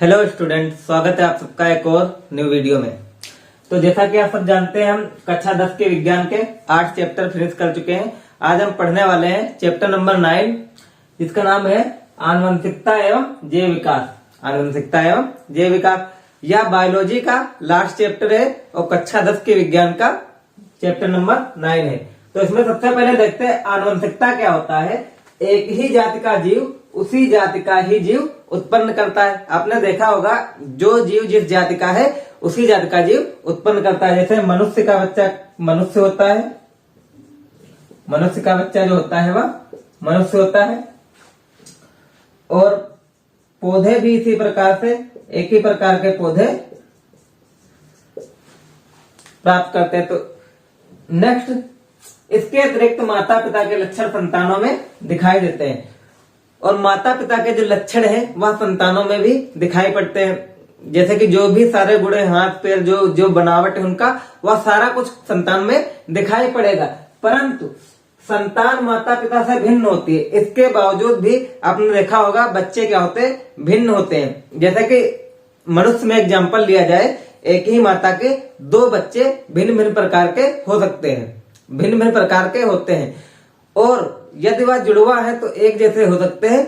Hello student, स्वागत है आप सबका एक और न्यू वीडियो में। तो जैसा कि आप सब जानते हैं, हम कक्षा 10 के विज्ञान के 8 चैप्टर फिनिश कर चुके हैं। आज हम पढ़ने वाले हैं चैप्टर नंबर 9, जिसका नाम है आनुवंशिकता एवं जैव विकास। आनुवंशिकता एवं जैव विकास यह बायोलॉजी का लास्ट चैप्टर है और कक्षा 10 के विज्ञान का चैप्टर नंबर 9 है। तो इसमें सबसे पहले देखते हैं आनुवंशिकता क्या होता है। एक ही जाति का जीव उसी जाति का ही जीव उत्पन्न करता है। आपने देखा होगा, जो जीव जिस जाति का है उसी जाति का जीव उत्पन्न करता है। जैसे मनुष्य का बच्चा मनुष्य होता है, मनुष्य का बच्चा जो होता है वह मनुष्य होता है। और पौधे भी इसी प्रकार से एक ही प्रकार के पौधे प्राप्त करते हैं। तो नेक्स्ट, इसके अतिरिक्त माता पिता के लक्षण संतानों में दिखाई देते हैं और माता पिता के जो लक्षण हैं वह संतानों में भी दिखाई पड़ते हैं। जैसे कि जो भी सारे गुण हाथ पैर जो बनावट है उनका, वह सारा कुछ संतान में दिखाई पड़ेगा। परंतु संतान माता पिता से भिन्न होती है। इसके बावजूद भी आपने देखा होगा बच्चे क्या होते हैं, भिन्न होते हैं। जैसे कि मनुष्य में एग्जाम्पल लिया जाए, एक ही माता के दो बच्चे भिन्न भिन्न प्रकार के हो सकते हैं, भिन्न भिन्न प्रकार के होते हैं। और यदि वह जुड़वा है तो एक जैसे हो सकते हैं।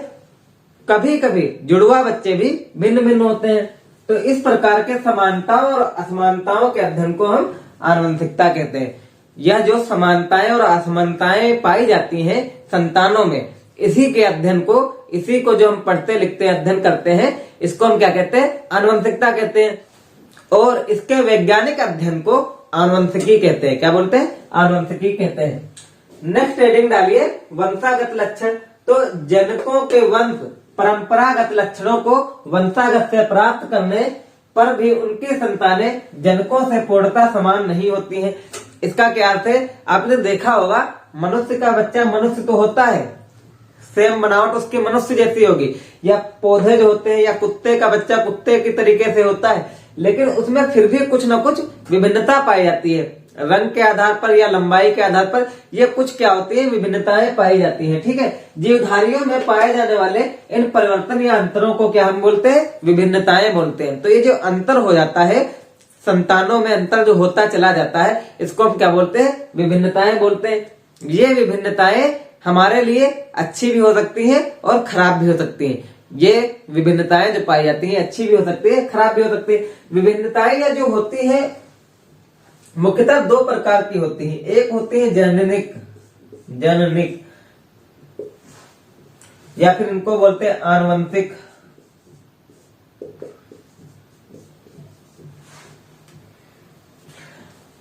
कभी कभी जुड़वा बच्चे भी भिन्न भिन्न होते हैं। तो इस प्रकार के समानताओं और असमानताओं के अध्ययन को हम आनुवंशिकता कहते हैं। यह जो समानताएं और असमानताएं पाई जाती हैं संतानों में, इसी के अध्ययन को, इसी को जो हम पढ़ते लिखते अध्ययन करते हैं, इसको हम क्या कहते हैं, आनुवंशिकता कहते हैं। और इसके वैज्ञानिक अध्ययन को आनुवंशिकी कहते हैं। क्या बोलते हैं, आनुवंशिकी कहते हैं। नेक्स्ट हेडिंग डालिए, वंशागत लक्षण। तो जनकों के वंश परंपरागत लक्षणों को वंशागत से प्राप्त करने पर भी उनकी संतानें जनकों से पूर्णतः समान नहीं होती हैं। इसका क्या अर्थ है, आपने देखा होगा मनुष्य का बच्चा मनुष्य तो होता है, सेम बनावट उसकी मनुष्य जैसी होगी, या पौधे जो होते हैं या कुत्ते का बच्चा कुत्ते की तरीके से होता है, लेकिन उसमें फिर भी कुछ न कुछ विभिन्नता पाई जाती है। रंग के आधार पर या लंबाई के आधार पर ये कुछ क्या होती है, विभिन्नताएं पाई जाती हैं। ठीक है, जीवधारियों में पाए जाने वाले इन परिवर्तन या अंतरों को क्या हम बोलते हैं, विभिन्नताएं बोलते हैं। तो ये जो अंतर हो जाता है, संतानों में अंतर जो होता चला जाता है, इसको हम क्या बोलते हैं, विभिन्नताएं बोलते हैं। ये विभिन्नताएं हमारे लिए अच्छी भी हो सकती हैं और खराब भी हो सकती हैं। ये विभिन्नताएं जो पाई जाती हैं अच्छी भी हो सकती है, खराब भी हो सकती है। विभिन्नताएं या जो होती है मुख्यतः दो प्रकार की होती हैं। एक होती है जननिक, जननिक, या फिर इनको बोलते हैं आनुवंशिक।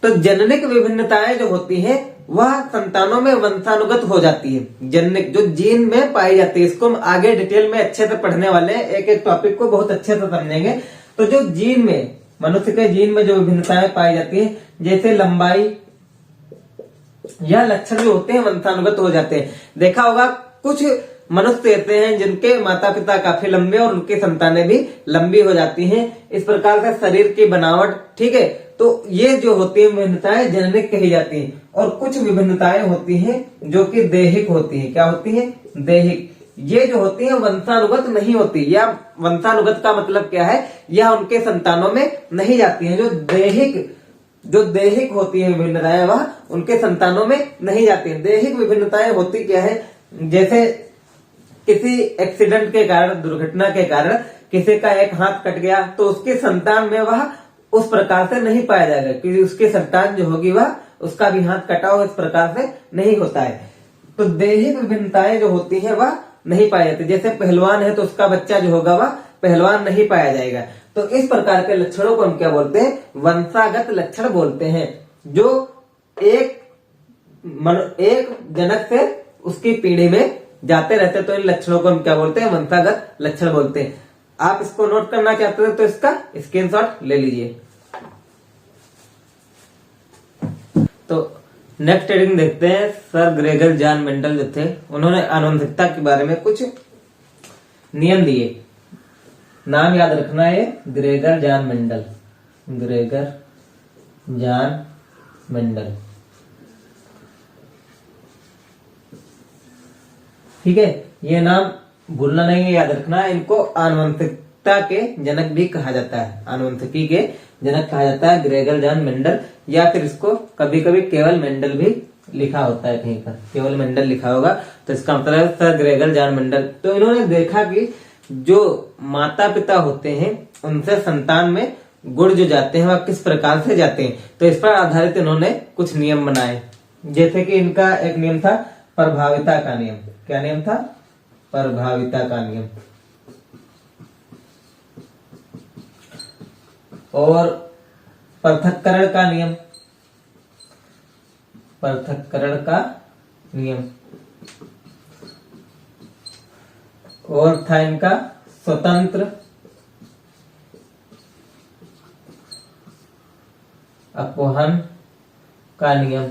तो जननिक विभिन्नताएं जो होती हैं वह संतानों में वंशानुगत हो जाती है। जननिक जो जीन में पाई जाती है, इसको हम आगे डिटेल में अच्छे से पढ़ने वाले हैं, एक एक टॉपिक को बहुत अच्छे से समझेंगे। तो जो जीन में, मनुष्य के जीन में जो विभिन्नताएं पाई जाती है, जैसे लंबाई या लक्षण जो होते हैं वंशानुगत हो जाते हैं। देखा होगा कुछ मनुष्य ऐसे हैं जिनके माता पिता काफी लंबे और उनकी संतानें भी लंबी हो जाती हैं। इस प्रकार से शरीर की बनावट, ठीक है, तो ये जो होती है विभिन्नताएं जननिक कही जाती हैं। और कुछ विभिन्नताएं होती हैं जो कि दैहिक होती हैं। क्या होती हैं, दैहिक। ये जो होती है वंशानुगत नहीं होती, या वंशानुगत का मतलब क्या है, यह उनके संतानों में नहीं जाती है। जो दैहिक होती है विभिन्नताएं, वह उनके संतानों में नहीं जाती है। दैहिक विभिन्नताएं होती क्या है, जैसे किसी एक्सीडेंट के कारण, दुर्घटना के कारण किसी का एक हाथ कट गया, तो उसके संतान में वह उस प्रकार से नहीं पाया जाएगा, क्योंकि उसकी संतान जो होगी वह उसका भी हाथ कटा हो इस प्रकार से नहीं होता है। तो दैहिक विभिन्नताएं जो होती है वह नहीं पाई जाती। जैसे पहलवान है तो उसका बच्चा जो होगा वह पहलवान नहीं पाया जाएगा। तो इस प्रकार के लक्षणों को हम क्या बोलते हैं, वंशागत लक्षण बोलते हैं। जो एक जनक से उसकी पीढ़ी में जाते रहते, तो इन लक्षणों को हम क्या बोलते हैं, वंशागत लक्षण बोलते हैं। आप इसको नोट करना चाहते हो तो इसका स्क्रीनशॉट ले लीजिए। तो नेक्स्ट हेडिंग देखते हैं। सर ग्रेगर जॉन मेंडल जो थे, उन्होंने आनुवंशिकता के बारे में कुछ नियम दिए। नाम याद रखना है, Gregor John Mendel, Gregor John Mendel. ठीक है, ये नाम भूलना नहीं है, याद रखना है। इनको आनुवंशिक आनुवंशिकता के जनक भी कहा जाता है, आनुवंशिकी के जनक कहा जाता है ग्रेगर जॉन मेंडल, या फिर इसको कभी कभी केवल मेंडल भी लिखा होता है, कहीं पर केवल मेंडल लिखा होगा तो इसका मतलब है सर ग्रेगर जॉन मेंडल। तो इन्होंने देखा कि जो माता पिता होते हैं उनसे संतान में गुण जो जाते हैं वह किस प्रकार से जाते हैं, तो इस पर आधारित इन्होंने कुछ नियम बनाए। जैसे कि इनका एक नियम था प्रभाविता का नियम। क्या नियम था? प्रभाविता का नियम। और पृथक्करण का नियम, पृथक्करण का नियम। और था इनका स्वतंत्र अपहरण का नियम।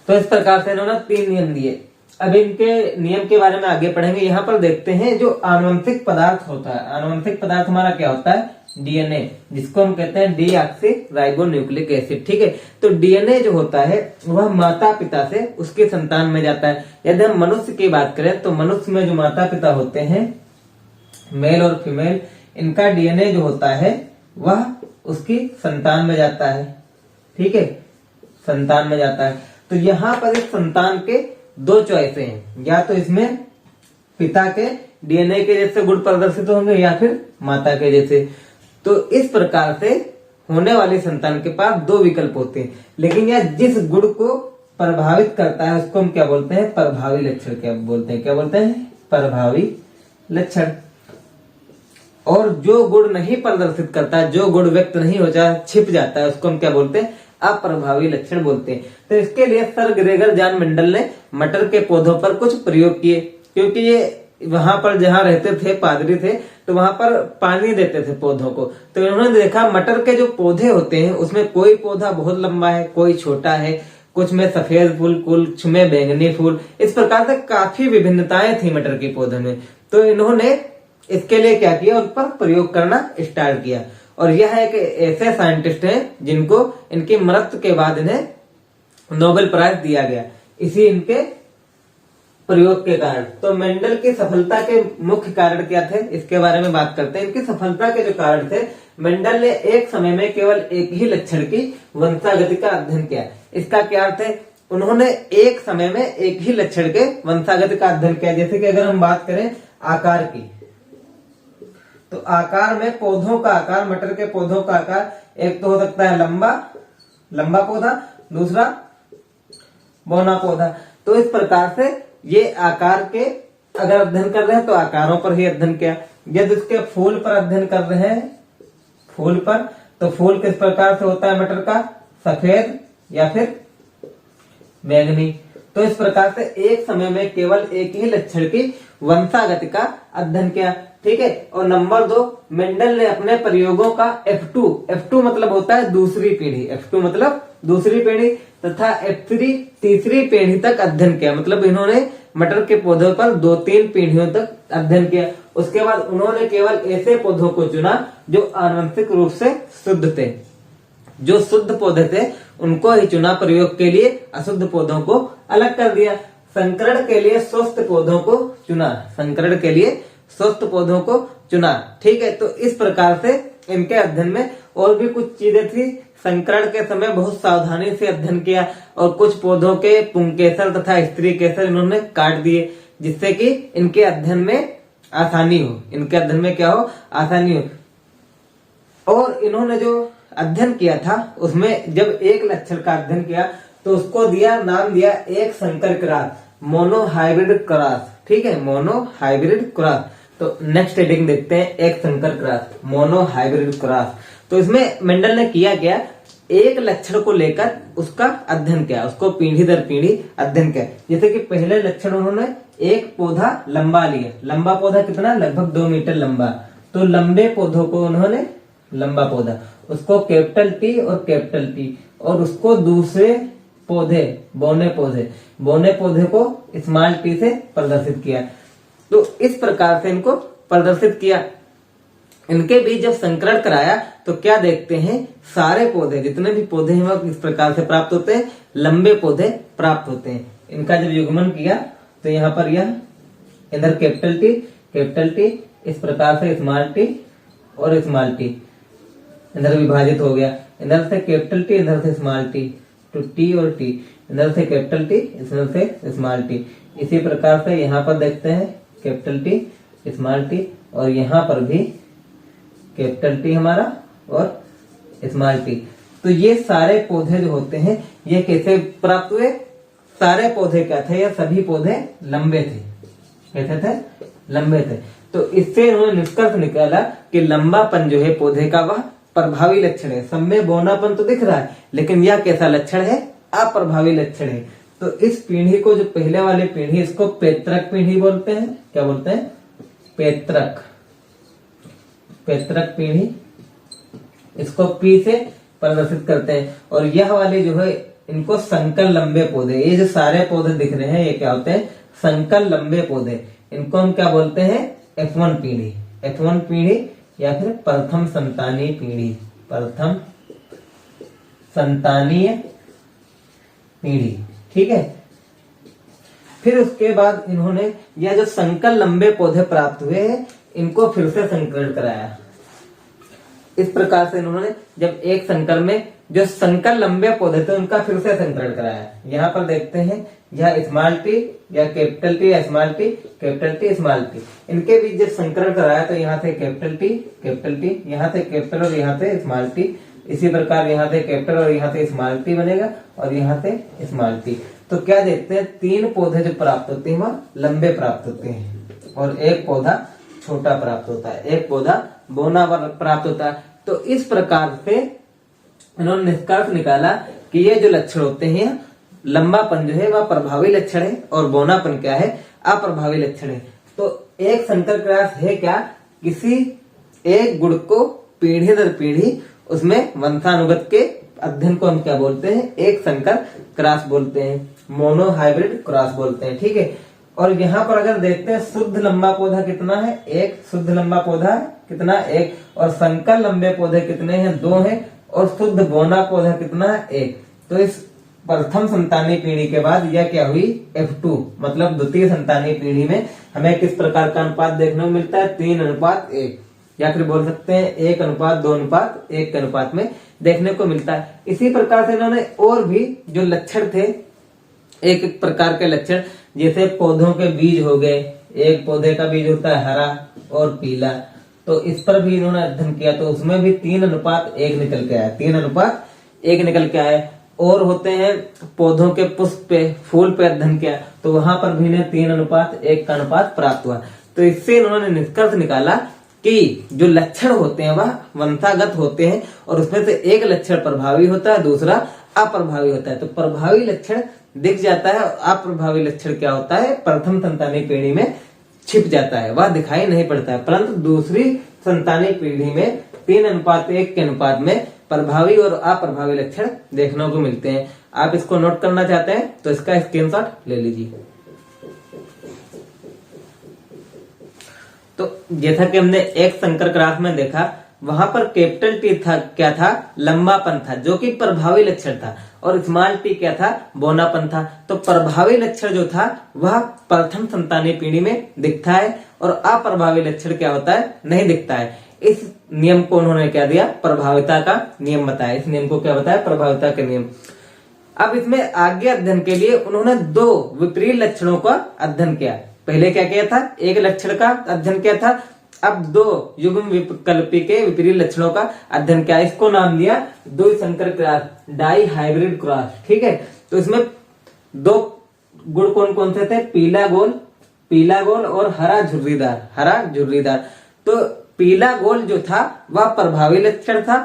तो इस प्रकार से इन्होंने 3 नियम दिए। अब इनके नियम के बारे में आगे पढ़ेंगे। यहाँ पर देखते हैं जो आनुवंशिक पदार्थ होता है, आनुवंशिक पदार्थ हमारा क्या होता है? डीएनए, जिसको हम कहते हैं डीऑक्सीराइबोन्यूक्लिक एसिड। ठीक है, तो डीएनए जो होता है वह माता पिता से उसके संतान में जाता है। यदि हम मनुष्य की बात करें तो मनुष्य में जो माता पिता होते हैं मेल और फीमेल, इनका डीएनए जो होता है वह उसकी संतान में जाता है। ठीक है, संतान में जाता है। तो यहाँ पर इस संतान के 2 चॉइस हैं, या तो इसमें पिता के डीएनए के जैसे गुण प्रदर्शित होंगे या फिर माता के जैसे। तो इस प्रकार से होने वाली संतान के पास 2 विकल्प होते हैं, लेकिन यह जिस गुण को प्रभावित करता है उसको हम क्या बोलते हैं? प्रभावी लक्षण। क्या बोलते हैं? क्या बोलते हैं? प्रभावी लक्षण। और जो गुण नहीं प्रदर्शित करता है, जो गुण व्यक्त नहीं हो जाता, छिप जाता है, उसको हम क्या बोलते हैं? अप्रभावी लक्षण बोलते हैं। तो इसके लिए सर ग्रेगर जॉन मेंडल ने मटर के पौधों पर कुछ प्रयोग किए, क्योंकि ये वहां पर जहां रहते थे, पादरी थे, तो वहां पर पानी देते थे पौधों को। तो इन्होंने देखा मटर के जो पौधे होते हैं उसमें कोई पौधा बहुत लंबा है, कोई छोटा है, कुछ में सफेद फूल, कुछ में बैंगनी फूल, इस प्रकार से काफी विभिन्नताएं थी मटर के पौधे में। तो इन्होंने इसके लिए क्या किया? उन पर प्रयोग करना स्टार्ट किया। और यह एक ऐसे साइंटिस्ट हैं जिनको इनकी मृत्यु के बाद इन्हें नोबेल प्राइज दिया गया इसी इनके प्रयोग के कारण। तो मेंडल की सफलता के मुख्य कारण क्या थे, इसके बारे में बात करते हैं। इनकी सफलता के जो कारण थे, मेंडल ने एक समय में केवल एक ही लक्षण की वंशागति का अध्ययन किया। इसका क्या अर्थ है? उन्होंने एक समय में एक ही लक्षण के वंशागति का अध्ययन किया। जैसे कि अगर हम बात करें आकार की, तो आकार में पौधों का आकार, मटर के पौधों का आकार एक तो हो सकता है लंबा पौधा, दूसरा बौना पौधा। तो इस प्रकार से ये आकार के अगर अध्ययन कर रहे हैं तो आकारों पर ही अध्ययन किया। यदि उसके फूल पर अध्ययन कर रहे हैं, फूल पर, तो फूल किस प्रकार से होता है मटर का? सफेद या फिर बैंगनी। तो इस प्रकार से एक समय में केवल एक ही लक्षण की वंशागति का अध्ययन किया। ठीक है, और नंबर 2, मेंडल ने अपने प्रयोगों का F2 मतलब होता है दूसरी पीढ़ी, F2 मतलब दूसरी पीढ़ी, तथा F3 तीसरी पीढ़ी तक अध्ययन किया। मतलब इन्होंने मटर के पौधों पर 2-3 पीढ़ियों तक अध्ययन किया। उसके बाद उन्होंने केवल ऐसे पौधों को चुना जो आनुवंशिक रूप से शुद्ध थे। जो शुद्ध पौधे थे उनको ही चुना प्रयोग के लिए, अशुद्ध पौधों को अलग कर दिया। संकरण के लिए स्वस्थ पौधों को चुना, संकरण के लिए स्वस्थ पौधों को चुना। ठीक है, तो इस प्रकार से इनके अध्ययन में और भी कुछ चीजें थी। संकरण के समय बहुत सावधानी से अध्ययन किया और कुछ पौधों के पुंकेसर तथा स्त्री केसर इन्होंने काट दिए, जिससे कि इनके अध्ययन में आसानी हो, इनके अध्ययन में क्या हो? आसानी हो। और इन्होंने जो अध्ययन किया था उसमें जब एक लक्षण का अध्ययन किया तो उसको नाम दिया एक संकर क्रॉस, मोनोहाइब्रिड क्रॉस। ठीक है, मोनोहाइब्रिड क्रॉस। तो नेक्स्ट हेडिंग देखते हैं, एक संकर क्रॉस, मोनोहाइब्रिड क्रॉस। तो इसमें मेंडल ने किया क्या? एक लक्षण को लेकर उसका अध्ययन किया, उसको पीढ़ी दर पीढ़ी अध्ययन किया। जैसे कि पहले लक्षण उन्होंने एक पौधा लंबा लिया, लंबा पौधा कितना? लगभग 2 मीटर लंबा। तो लंबे पौधों को उन्होंने, लंबा पौधा, उसको कैपिटल T और कैपिटल T, और उसको दूसरे पौधे, बौने पौधे को स्मॉल t से प्रदर्शित किया। तो इस प्रकार से इनको प्रदर्शित किया। इनके बीच जब संकरण कराया तो क्या देखते हैं? सारे पौधे, जितने भी पौधे हैं वह इस प्रकार से प्राप्त होते हैं, लंबे पौधे प्राप्त होते हैं। इनका जब युग्मन किया तो यहाँ पर यह इधर कैपिटल टी, इस प्रकार से स्मॉल टी और स्मॉल टी इधर विभाजित हो गया। इधर से कैपिटल टी, इधर से स्मॉल टी, तो टी और टी, इधर से कैपिटल टी, इधर से स्मॉल टी। इसी प्रकार से यहाँ पर देखते हैं कैपिटल टी, स्मॉल टी, और यहाँ पर भी कैपिटल टी हमारा और स्मॉल टी। तो ये सारे पौधे जो होते हैं ये कैसे प्राप्त हुए? सारे पौधे क्या थे? ये सभी पौधे लंबे थे। कैसे थे? लंबे थे। तो इससे उन्होंने निष्कर्ष निकाला कि लंबापन जो है पौधे का वह प्रभावी लक्षण है। सब में बौनापन तो दिख रहा है, लेकिन यह कैसा लक्षण है? अप्रभावी लक्षण है। तो इस पीढ़ी को, जो पहले वाली पीढ़ी, इसको पैतृक पीढ़ी बोलते हैं। क्या बोलते हैं? पैतृक पीढ़ी। इसको पी से प्रदर्शित करते हैं। और यह वाले जो है इनको संकर लंबे पौधे, ये जो सारे पौधे दिख रहे हैं ये क्या होते हैं? संकर लंबे पौधे। इनको हम क्या बोलते हैं? F1 पीढ़ी। F1 पीढ़ी या फिर प्रथम संतानीय पीढ़ी। प्रथम संतानीय पीढ़ी। ठीक है। फिर उसके बाद इन्होंने यह जो संकर लंबे पौधे प्राप्त हुए हैं इनको फिर से संकरण कराया। इस प्रकार से इन्होंने जब एक संकर में जो संकर लंबे पौधे थे उनका फिर से संकरण कराया। यहाँ पर देखते हैं यह स्मॉल टी या कैपिटल टी या small T, capital T small T, इनके बीच जब संकरण कराया तो यहाँ से कैपिटल टी, यहाँ से कैपिटल और यहाँ से स्मॉल टी। इसी प्रकार यहाँ से कैपिटल और यहाँ से स्मॉल टी बनेगा और यहाँ से स्मॉल टी। तो क्या देखते हैं? 3 पौधे जो प्राप्त होते हैं वह लंबे प्राप्त होते हैं और एक पौधा छोटा प्राप्त होता है, एक पौधा बौना प्राप्त होता है। तो इस प्रकार से इन्होंने निष्कर्ष निकाला कि ये जो लक्षण होते हैं, लंबापन जो है वह प्रभावी लक्षण है और बौनापन क्या है? अप्रभावी लक्षण है। तो एक संकर क्रॉस है क्या? किसी एक गुण को पीढ़ी दर पीढ़ी उसमें वंशानुगत के अध्ययन को हम क्या बोलते हैं? एक संकर क्रॉस बोलते हैं, मोनो हाइब्रिड क्रॉस बोलते हैं। ठीक है। और यहाँ पर अगर देखते हैं शुद्ध लंबा पौधा कितना है? 1 शुद्ध लंबा पौधा कितना? 1। और संकर लंबे पौधे कितने हैं? 2 हैं। और शुद्ध बौना पौधा कितना है? 1। तो इस प्रथम संतानीय पीढ़ी के बाद यह क्या हुई? F2, मतलब द्वितीय संतानीय पीढ़ी में हमें किस प्रकार का अनुपात देखने को मिलता है? 3:1, या फिर बोल सकते हैं 1:2:1 के अनुपात में देखने को मिलता है। इसी प्रकार से इन्होंने और भी जो लक्षण थे, एक एक प्रकार के लक्षण, जैसे पौधों के बीज हो गए। एक पौधे का बीज होता है हरा और पीला, तो इस पर भी इन्होंने अध्ययन किया। तो उसमें भी 3:1 निकल के आया, 3:1 निकल के आया। और होते हैं पौधों के पुष्प पे, फूल पे अध्ययन किया, तो वहां पर भी इन्हें 3:1 का अनुपात प्राप्त हुआ। तो इससे इन्होंने निष्कर्ष निकाला कि जो लक्षण होते हैं वह वंशागत होते हैं और उसमें से एक लक्षण प्रभावी होता है, दूसरा अप्रभावी होता है। तो प्रभावी लक्षण दिख जाता है और अप्रभावी लक्षण क्या होता है? प्रथम संतानीय पीढ़ी में छिप जाता है, वह दिखाई नहीं पड़ता है। परंतु दूसरी संतानीय पीढ़ी में 3:1 के अनुपात में प्रभावी और अप्रभावी लक्षण देखने को मिलते हैं। आप इसको नोट करना चाहते हैं तो इसका स्क्रीनशॉट ले लीजिए। तो जैसा कि हमने एक संकर क्रॉस में देखा, वहां पर कैपिटल टी था, क्या था? लंबापन था, जो कि प्रभावी लक्षण था, और स्मॉल टी क्या था? बौनापन था। तो प्रभावी लक्षण जो था वह प्रथम संतानीय पीढ़ी में दिखता है और अप्रभावी लक्षण क्या होता है? नहीं दिखता है। इस नियम को उन्होंने क्या दिया? प्रभाविता का नियम बताया। इस नियम को क्या बताया? प्रभाविता का नियम। अब इसमें आगे अध्ययन के लिए उन्होंने 2 विपरीत लक्षणों का अध्ययन किया। पहले क्या किया था? एक लक्षण का अध्ययन किया था। अब 2 युग्म विकल्पी के विपरीत लक्षणों का अध्ययन किया। इसको नाम दिया द्विसंकर क्रॉस, डाई हाइब्रिड क्रॉस। ठीक है। तो इसमें 2 गुण कौन कौन से थे? पीला गोल और हरा झुर्रीदार। तो पीला गोल जो था वह प्रभावी लक्षण था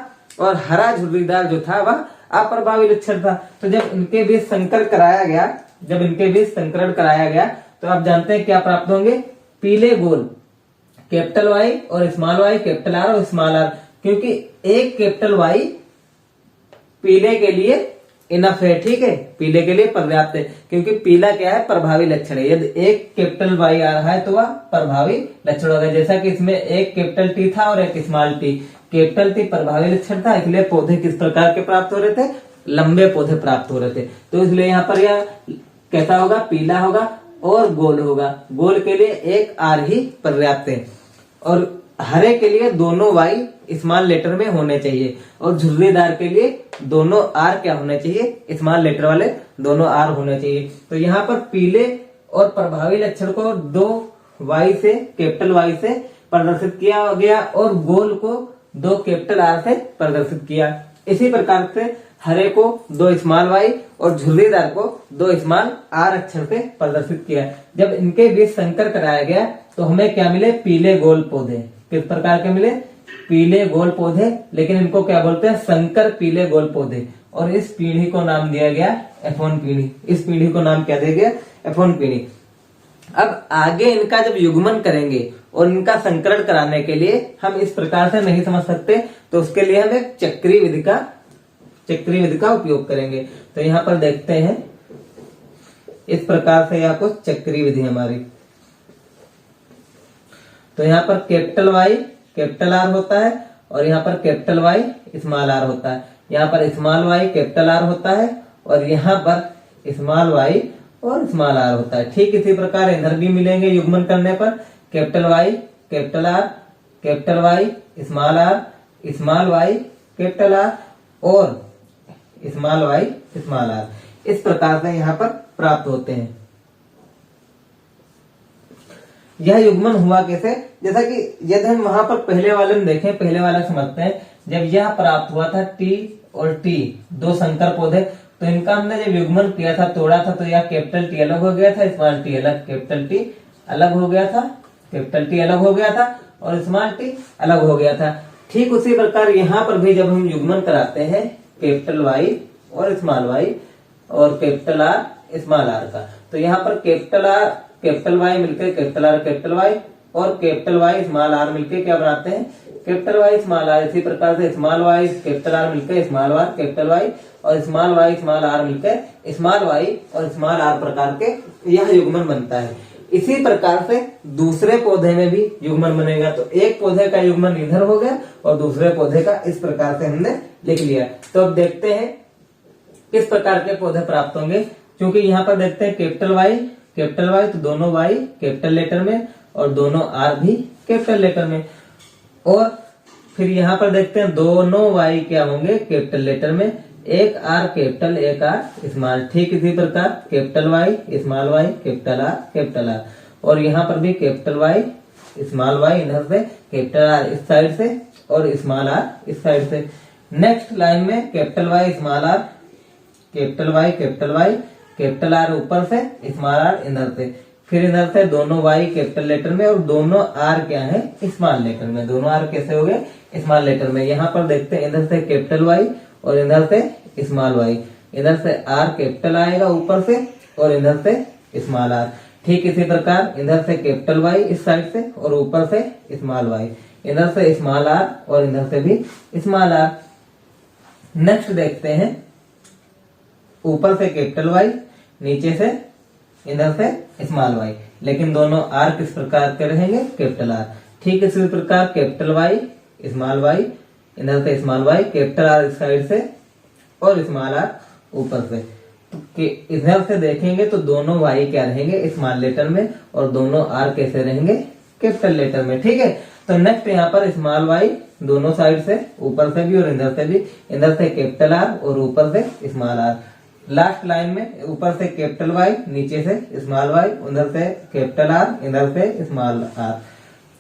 और हरा झुर्रीदार जो था वह अप्रभावी लक्षण था। तो जब इनके बीच संकर कराया गया, संकरण कराया गया, तो आप जानते हैं क्या प्राप्त होंगे? पीले गोल कैपिटल वाई और स्मॉल वाई, कैपिटल आर और स्मॉल आर, क्योंकि एक कैपिटल वाई पीले के लिए इनफ है। ठीक है, पीले के लिए पर्याप्त है, क्योंकि पीला क्या है? प्रभावी लक्षण है। यदि एक कैपिटल वाई आ रहा है तो वह प्रभावी लक्षण होगा। जैसा कि इसमें एक कैपिटल टी था और एक स्मॉल टी। कैपिटल टी प्रभावी लक्षण था, इसलिए पौधे किस प्रकार के प्राप्त हो रहे थे? लंबे पौधे प्राप्त हो रहे थे। तो इसलिए यहाँ पर यह कैसा होगा? पीला होगा। और गोल होगा। गोल के लिए एक आर ही पर्याप्त है और हरे के लिए दोनों वाई स्मॉल लेटर में होने चाहिए और झुर्रीदार के लिए दोनों आर क्या होने चाहिए, स्मॉल लेटर वाले दोनों आर होने चाहिए। तो यहाँ पर पीले और प्रभावी लक्षण को 2 वाई से, कैपिटल वाई से प्रदर्शित किया गया और गोल को 2 कैपिटल आर से प्रदर्शित किया। इसी प्रकार से हरे को 2 स्मॉल वाई और झुर्रीदार को 2 स्मॉल आर अक्षर से प्रदर्शित किया। जब इनके बीच संकर कराया गया तो हमें क्या मिले, पीले गोल पौधे। किस प्रकार के मिले, पीले गोल पौधे, लेकिन इनको क्या बोलते हैं, संकर पीले गोल पौधे। और इस पीढ़ी को नाम दिया गया F1 पीढ़ी। इस पीढ़ी को नाम क्या दिया गया, F1 पीढ़ी। अब आगे इनका जब युग्मन करेंगे और इनका संकरण कराने के लिए हम इस प्रकार से नहीं समझ सकते, तो उसके लिए हम एक चक्रीय विधि का उपयोग करेंगे। तो यहाँ पर देखते हैं, इस प्रकार से यहाँ कुछ चक्रीय विधि हमारी। तो यहाँ पर कैपिटल वाई कैपिटल आर होता है और यहाँ पर कैपिटल वाई स्मॉल आर होता है। यहाँ पर स्मॉल वाई कैपिटल आर होता है और यहाँ पर स्मॉल वाई और स्मॉल आर होता है। ठीक इसी प्रकार इधर भी मिलेंगे युग्मन करने पर, capital Y capital R, capital Y small Y capital R और स्मॉल वाई स्मॉल आर। इस प्रकार से यहाँ पर प्राप्त होते हैं। यह युग्मन हुआ कैसे, जैसा कि यदि हम वहां पर पहले वाले में देखें, पहले वाला समझते हैं। जब यह प्राप्त हुआ था टी और टी 2 संकर पौधे, तो इनका हमने जब युग्मन किया था, तोड़ा था, तो यह कैपिटल टी अलग हो गया था, स्मॉल टी अलग, कैपिटल टी अलग हो गया था, कैपिटल टी अलग हो गया था और स्मॉल टी अलग हो गया था। ठीक उसी प्रकार यहाँ पर भी जब हम युग्मन कराते हैं कैपिटल वाई और स्मॉल वाई और कैपिटल आर स्मॉल आर का, तो यहाँ पर कैपिटल वाई मिलकर कैपिटल आर कैपिटल वाई और कैपिटल वाई स्मॉल आर मिलकर क्या बनाते हैं, कैपिटल वाई स्मॉल आर। इसी प्रकार से स्मॉल वाई कैपिटल आर मिलकर स्मॉल आर कैपिटल वाई और स्मॉल वाई स्मॉल आर मिलकर स्मॉल वाई और स्मॉल आर प्रकार के यह युग्मन बनता है। इसी प्रकार से दूसरे पौधे में भी युग्मन बनेगा। तो एक पौधे का युग्मन इधर हो गया और दूसरे पौधे का इस प्रकार से हमने लिख लिया। तो अब देखते हैं किस प्रकार के पौधे प्राप्त होंगे। क्योंकि यहाँ पर देखते हैं कैपिटल वाई तो दोनों वाई कैपिटल लेटर में और दोनों आर भी कैपिटल लेटर में। और फिर यहाँ पर देखते हैं दोनों वाई क्या होंगे, कैपिटल लेटर में, एक आर कैपिटल एक आर स्मॉल। ठीक इसी प्रकार कैपिटल वाई कैपिटल आर और यहाँ पर भी कैपिटल वाई स्मॉल वाई इधर से, कैपिटल आर इस साइड से और स्मॉल आर इस साइड से। नेक्स्ट लाइन में capital Y small R capital R ऊपर से, स्मॉल आर इधर से। फिर इधर से दोनों वाई कैपिटल लेटर में और दोनों आर क्या है, स्मॉल लेटर में। दोनों आर कैसे हो गए, स्मॉल लेटर में। यहाँ पर देखते हैं इधर से कैपिटल वाई और इधर से स्मॉल वाई। इधर से आर कैपिटल आएगा ऊपर से और इधर से स्मॉल आर। ठीक इसी प्रकार इधर से कैपिटल वाई इस साइड से और ऊपर से स्मॉल वाई। इधर से स्मॉल आर और इधर से भी स्मॉल आर। नेक्स्ट देखते हैं, ऊपर से कैपिटल वाई, नीचे से इधर से स्मॉल वाई, लेकिन दोनों आर किस प्रकार के रहेंगे, कैपिटल आर। ठीक इसी प्रकार कैपिटल वाई स्मॉल वाई, इधर से स्मॉल वाई, कैपिटल आर इस साइड से और स्मॉल आर ऊपर से। तो इधर से देखेंगे तो दोनों वाई क्या रहेंगे, स्मॉल लेटर में और दोनों आर कैसे रहेंगे, कैपिटल लेटर में। ठीक है, तो नेक्स्ट यहाँ पर स्मॉल वाई दोनों साइड से, ऊपर से भी और इधर से भी। इधर से कैपिटल आर और ऊपर से स्मॉल आर। लास्ट लाइन में ऊपर से कैपिटल वाई, नीचे से स्मॉल वाई, उधर से कैपिटल आर, इधर से small R.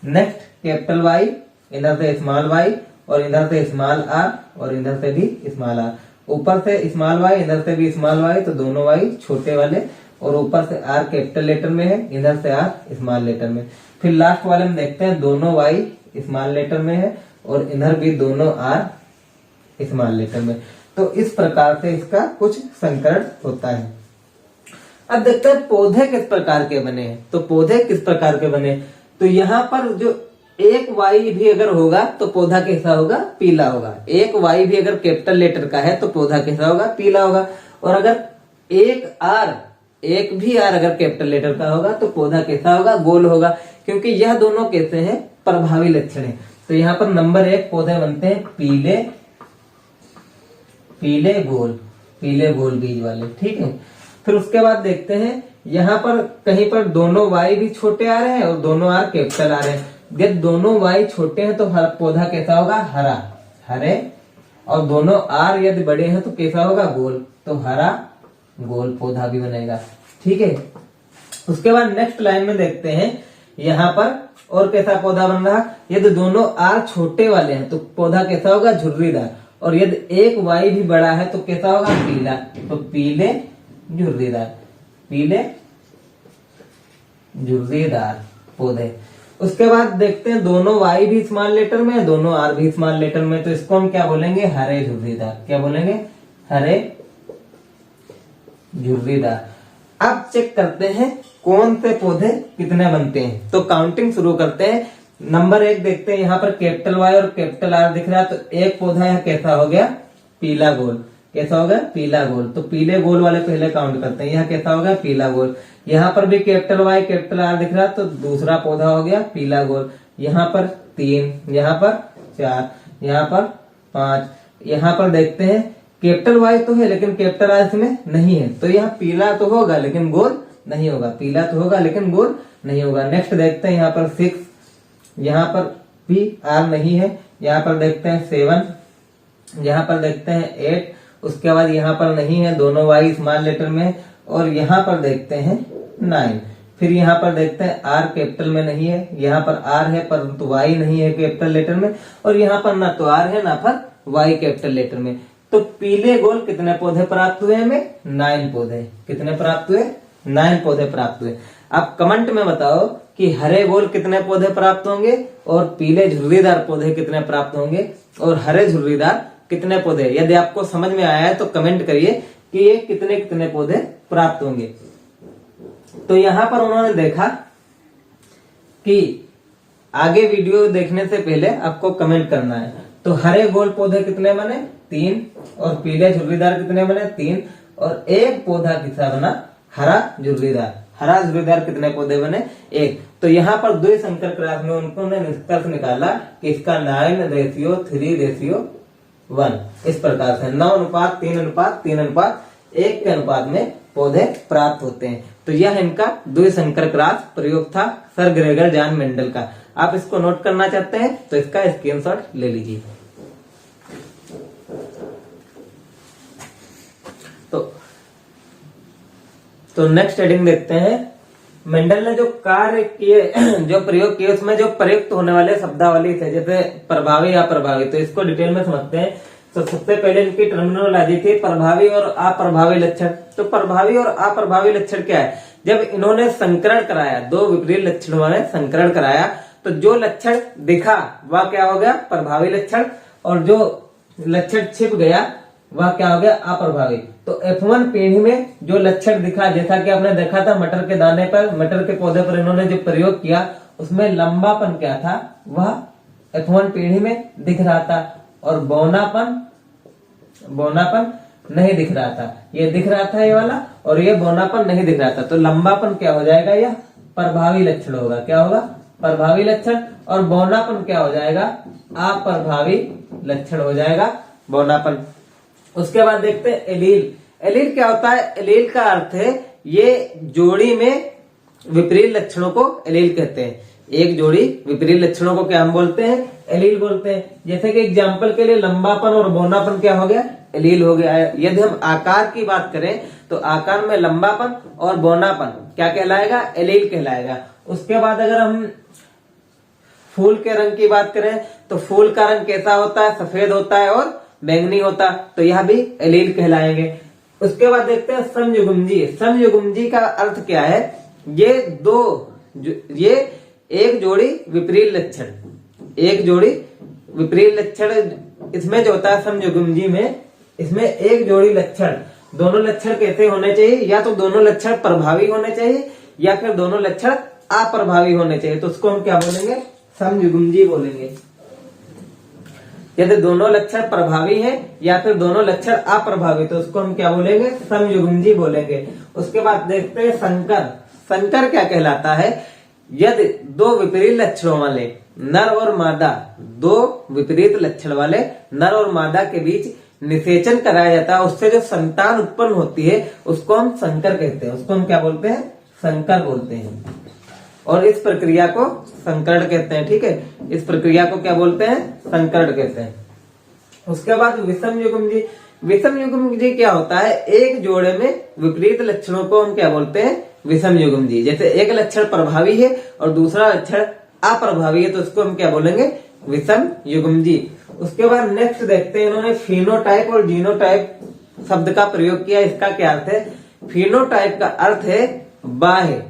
Next capital Y, इधर से स्मॉल वाई और इधर से स्मॉल आर और इधर से भी स्मॉल आर। ऊपर से स्मॉल वाई, इधर से भी स्मॉल वाई, तो दोनों वाई छोटे वाले और ऊपर से आर कैपिटल लेटर में है, इधर से आर स्मॉल लेटर में। फिर लास्ट वाले में देखते हैं दोनों वाई स्मॉल लेटर में है और इधर भी दोनों आर स्मॉल लेटर में। तो इस प्रकार से इसका कुछ संकरण होता है। अब देखते हैं पौधे किस प्रकार के बने हैं। तो पौधे किस प्रकार के बने, तो यहाँ पर जो एक वाई भी अगर होगा तो पौधा कैसा होगा, पीला होगा। एक वाई भी अगर कैपिटल लेटर का है तो पौधा कैसा होगा, पीला होगा। और अगर एक भी आर अगर कैपिटल लेटर का होगा तो पौधा कैसा होगा, गोल होगा। क्योंकि यह दोनों कैसे हैं, प्रभावी लक्षण है। तो यहाँ पर नंबर 1 पौधे बनते हैं पीले गोल बीज वाले। ठीक है, फिर उसके बाद देखते हैं यहाँ पर कहीं पर दोनों वाई भी छोटे आ रहे हैं और दोनों आर कैपिटल आ रहे हैं। यदि दोनों वाई छोटे हैं तो हर पौधा कैसा होगा, हरा, हरे, और दोनों आर यदि बड़े हैं तो कैसा होगा, गोल, तो हरा गोल पौधा भी बनेगा। ठीक है, उसके बाद नेक्स्ट लाइन में देखते हैं यहाँ पर और कैसा पौधा बन रहा। यदि दोनों आर छोटे वाले हैं तो पौधा कैसा होगा, झुर्रीदार, और यदि एक वाई भी बड़ा है तो कैसा होगा, पीला, तो पीले झुर्रीदार, पीले झुर्रीदार पौधे। उसके बाद देखते हैं दोनों वाई भी स्मॉल लेटर में, दोनों आर भी स्मॉल लेटर में, तो इसको हम क्या बोलेंगे, हरे झुर्रीदार। क्या बोलेंगे, हरे झुर्रीदार। अब चेक करते हैं कौन से पौधे कितने बनते हैं, तो काउंटिंग शुरू करते हैं। नंबर 1 देखते हैं, यहाँ पर कैपिटल वाई और कैपिटल आर दिख रहा है, तो एक पौधा यहाँ कैसा हो गया, पीला गोल। कैसा हो गया, पीला गोल, तो पीले गोल वाले पहले काउंट करते हैं। यहाँ कैसा हो गया, पीला गोल। यहाँ पर भी कैपिटल वाई कैपिटल आर दिख रहा है, तो दूसरा पौधा हो गया पीला गोल। यहाँ पर 3, यहाँ पर 4, यहाँ पर 5। यहाँ पर देखते हैं कैपिटल वाई तो है लेकिन कैपिटल आर इसमें नहीं है, तो यहाँ पीला तो होगा लेकिन गोल नहीं होगा, पीला तो होगा लेकिन गोल नहीं होगा। नेक्स्ट देखते हैं यहाँ पर 6, यहाँ पर भी आर नहीं है। यहाँ पर देखते हैं 7, यहाँ पर देखते हैं 8, उसके बाद यहाँ पर नहीं है, दोनों वाई स्मॉल लेटर में, और यहाँ पर देखते हैं 9। फिर यहाँ पर देखते हैं आर कैपिटल में नहीं है, यहाँ पर आर है परंतु वाई नहीं है कैपिटल लेटर में, और यहाँ पर ना तो आर है ना पर वाई कैपिटल लेटर में। तो पीले गोल कितने पौधे प्राप्त हुए हमें, 9 पौधे। कितने प्राप्त हुए, 9 पौधे प्राप्त हुए। आप कमेंट में बताओ कि हरे गोल कितने पौधे प्राप्त होंगे और पीले झुर्रीदार पौधे कितने प्राप्त होंगे, और हरे झुर्रीदार कितने पौधे। यदि आपको समझ में आया है तो कमेंट करिए कि ये कितने कितने पौधे प्राप्त होंगे। तो यहाँ पर उन्होंने देखा कि आगे वीडियो देखने से पहले आपको कमेंट करना है। तो हरे गोल पौधे कितने बने, 3, और पीले झुर्रीदार कितने बने, 3, और एक पौधा कितना बना, हरा झुर्रीदार। हरा झुर्रीदार कितने पौधे बने, 1। तो यहाँ पर द्विसंकर क्रॉस में उन्होंने निष्कर्ष निकाला कि इसका 9:3:1 इस प्रकार से 9:3:3:1 के अनुपात में पौधे प्राप्त होते हैं। तो यह इनका द्विसंकर क्रॉस प्रयोग था सर ग्रेगर जॉन मेंडल का। आप इसको नोट करना चाहते हैं तो इसका स्क्रीनशॉट ले लीजिए। तो नेक्स्ट हेडिंग देखते हैं। मेंडल ने जो कार्य किए, जो प्रयोग किए, उसमें जो प्रयुक्त होने वाले शब्दावली थे, जैसे प्रभावी अप्रभावी, तो इसको डिटेल में समझते हैं। तो सबसे पहले इनकी टर्मिनोलॉजी थी प्रभावी और अप्रभावी लक्षण। तो प्रभावी और अप्रभावी लक्षण क्या है, जब इन्होंने संकरण कराया, 2 विपरीत लक्षणों में संकरण कराया, तो जो लक्षण दिखा वह क्या हो गया, प्रभावी लक्षण, और जो लक्षण छिप गया वह क्या हो गया, अप्रभावी। तो F1 पीढ़ी में जो लक्षण दिखा, जैसा कि आपने देखा था मटर के दाने पर, मटर के पौधे पर इन्होंने जो प्रयोग किया उसमें लंबापन क्या था, वह F1 पीढ़ी में दिख रहा था, और बौनापन नहीं दिख रहा था। ये दिख रहा था ये वाला, और ये बौनापन नहीं दिख रहा था। तो लंबापन क्या हो जाएगा, यह प्रभावी लक्षण होगा। क्या होगा, प्रभावी लक्षण। और बौनापन क्या हो जाएगा, अप्रभावी लक्षण हो जाएगा, बौनापन। उसके बाद देखते हैं एलील। एलील क्या होता है, एलील का अर्थ है ये जोड़ी में विपरीत लक्षणों को एलील कहते हैं। एक जोड़ी विपरीत लक्षणों को क्या हम बोलते हैं, एलील बोलते हैं। जैसे कि एग्जाम्पल के लिए लंबापन और बौनापन क्या हो गया, एलील हो गया है। यदि हम आकार की बात करें तो आकार में लंबापन और बौनापन क्या कहलाएगा, एलील कहलाएगा। उसके बाद अगर हम फूल के रंग की बात करें तो फूल का रंग कैसा होता है, सफेद होता है और बैंगनी होता, तो यह भी एलील कहलाएंगे। उसके बाद देखते हैं समयुग्मजी। समयुग्मजी का अर्थ क्या है, ये एक जोड़ी विपरीत लक्षण, एक जोड़ी विपरीत लक्षण इसमें जो होता है समयुग्मजी में, इसमें एक जोड़ी लक्षण, दोनों लक्षण कैसे होने चाहिए, या तो दोनों लक्षण प्रभावी होने चाहिए या फिर दोनों लक्षण अप्रभावी होने चाहिए। तो उसको हम क्या बोलेंगे, समयुग्मजी बोलेंगे। यदि दोनों लक्षण प्रभावी है या फिर दोनों लक्षण अप्रभावी, तो उसको हम क्या बोलेंगे, समयुग्मजी बोलेंगे। उसके बाद देखते हैं संकर। संकर क्या कहलाता है, यदि 2 विपरीत लक्षणों वाले नर और मादा, 2 विपरीत लक्षण वाले नर और मादा के बीच निषेचन कराया जाता है, उससे जो संतान उत्पन्न होती है उसको हम संकर कहते हैं। उसको हम क्या बोलते हैं? संकर बोलते हैं। और इस प्रक्रिया को संकरण कहते हैं। ठीक है, इस प्रक्रिया को क्या बोलते हैं? संकरण कहते हैं। उसके बाद विषम युग्मजी। विषम युग्मजी क्या होता है? एक जोड़े में विपरीत लक्षणों को हम क्या बोलते हैं? विषम युग्मजी। जैसे एक लक्षण प्रभावी है और दूसरा लक्षण अप्रभावी है तो उसको हम क्या बोलेंगे? विषम युग्मजी। उसके बाद नेक्स्ट देखते हैं, इन्होंने फिनोटाइप और जीनोटाइप शब्द का प्रयोग किया। इसका क्या अर्थ है? फिनोटाइप का अर्थ है बाह्य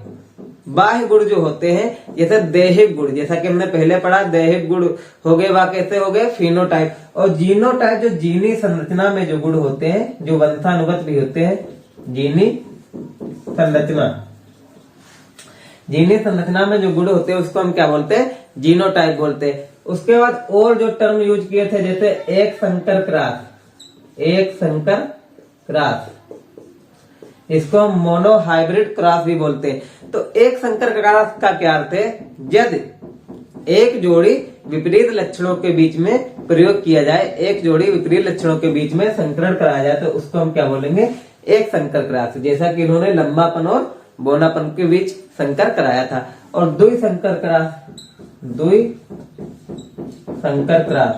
बाह्य गुण जो होते हैं, जैसे दैहिक गुण, जैसा कि हमने पहले पढ़ा, दैहिक गुण हो गए, वह कैसे हो गए? फिनोटाइप। और जीनोटाइप जो जीनी संरचना में जो गुण होते हैं, जो वंशानुगत भी होते हैं, जीनी संरचना, जीनी संरचना में जो गुण होते हैं उसको हम क्या बोलते हैं? जीनोटाइप बोलते हैं। उसके बाद और जो टर्म यूज किए थे, जैसे एक संकर क्रॉस, एक संकर क्रॉस, इसको हम मोनो हाइब्रिड क्रॉस भी बोलते हैं। तो एक संकर क्रॉस का क्या अर्थ है? यदि एक जोड़ी विपरीत लक्षणों के बीच में प्रयोग किया जाए, एक जोड़ी विपरीत लक्षणों के बीच में संकरण कराया जाए तो उसको हम क्या बोलेंगे? एक संकर क्रॉस। जैसा कि इन्होंने लंबापन और बौनापन के बीच संकर कराया था। और द्वि संकर क्रॉस, द्वि संकर क्रॉस,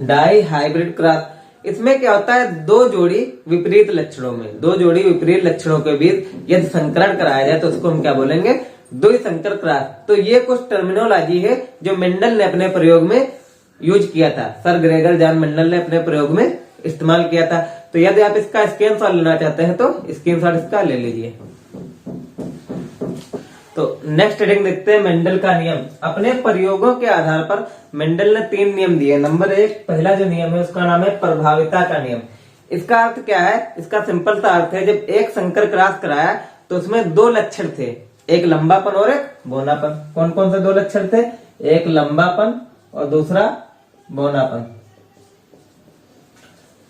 डाई हाइब्रिड क्रॉस, इसमें क्या होता है? दो जोड़ी विपरीत लक्षणों में, दो जोड़ी विपरीत लक्षणों के बीच यदि संकरण कराया जाए तो उसको हम क्या बोलेंगे? द्वि संकर क्रॉस। तो ये कुछ टर्मिनोलॉजी है जो मेंडल ने अपने प्रयोग में यूज किया था, सर ग्रेगर जॉन मेंडल ने अपने प्रयोग में इस्तेमाल किया था। तो यदि आप इसका स्क्रीनशॉट लेना चाहते हैं तो स्क्रीनशॉट इसका ले लीजिए। तो नेक्स्ट हेडिंग देखते हैं, मेंडल का नियम। अपने प्रयोगों के आधार पर मेंडल ने 3 नियम दिए। नंबर 1, पहला जो नियम है उसका नाम है प्रभाविता का नियम। इसका अर्थ क्या है? इसका सिंपल सा अर्थ है, जब एक संकर क्रॉस कराया तो उसमें 2 लक्षण थे, एक लंबापन और एक बौनापन। कौन कौन से 2 लक्षण थे? एक लंबापन और दूसरा बौनापन।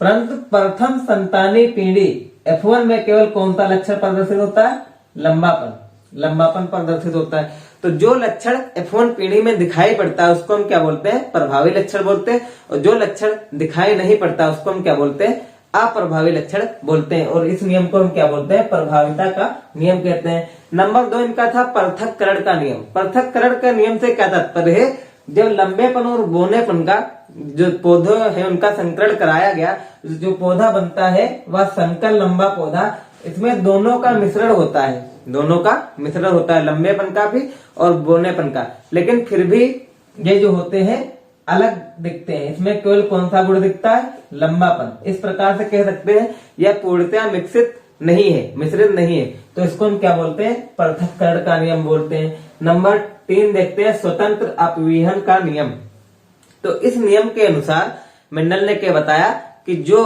परंतु प्रथम संतानी पीढ़ी F1 में केवल कौन सा लक्षण प्रदर्शित होता है? लंबापन, लंबापन प्रदर्शित होता है। तो जो लक्षण F1 पीढ़ी में दिखाई पड़ता है उसको हम क्या बोलते हैं? प्रभावी लक्षण बोलते हैं। और जो लक्षण दिखाई नहीं पड़ता उसको हम क्या बोलते हैं? अप्रभावी लक्षण बोलते हैं। और इस नियम को हम क्या बोलते हैं? प्रभाविता का नियम कहते हैं। नंबर 2 इनका था पृथक्करण का नियम। पृथक्करण का नियम से क्या तात्पर्य है? जब लंबेपन और बौनेपन का जो पौधे है उनका संकरण कराया गया, जो पौधा बनता है वह संकर लंबा पौधा, इसमें दोनों का मिश्रण होता है, दोनों का मिश्रण होता है, लंबेपन का भी और बौनेपन का। लेकिन फिर भी ये जो होते हैं अलग दिखते हैं। इसमें केवल कौन सा गुण दिखता है? लंबापन। इस प्रकार से कह सकते हैं यह पूर्णतया मिश्रित नहीं है, मिश्रित नहीं है। तो इसको हम क्या बोलते हैं? पृथक्करण का नियम बोलते हैं। नंबर 3 देखते हैं, स्वतंत्र अपविहन का नियम। तो इस नियम के अनुसार मेंडल ने क्या बताया कि जो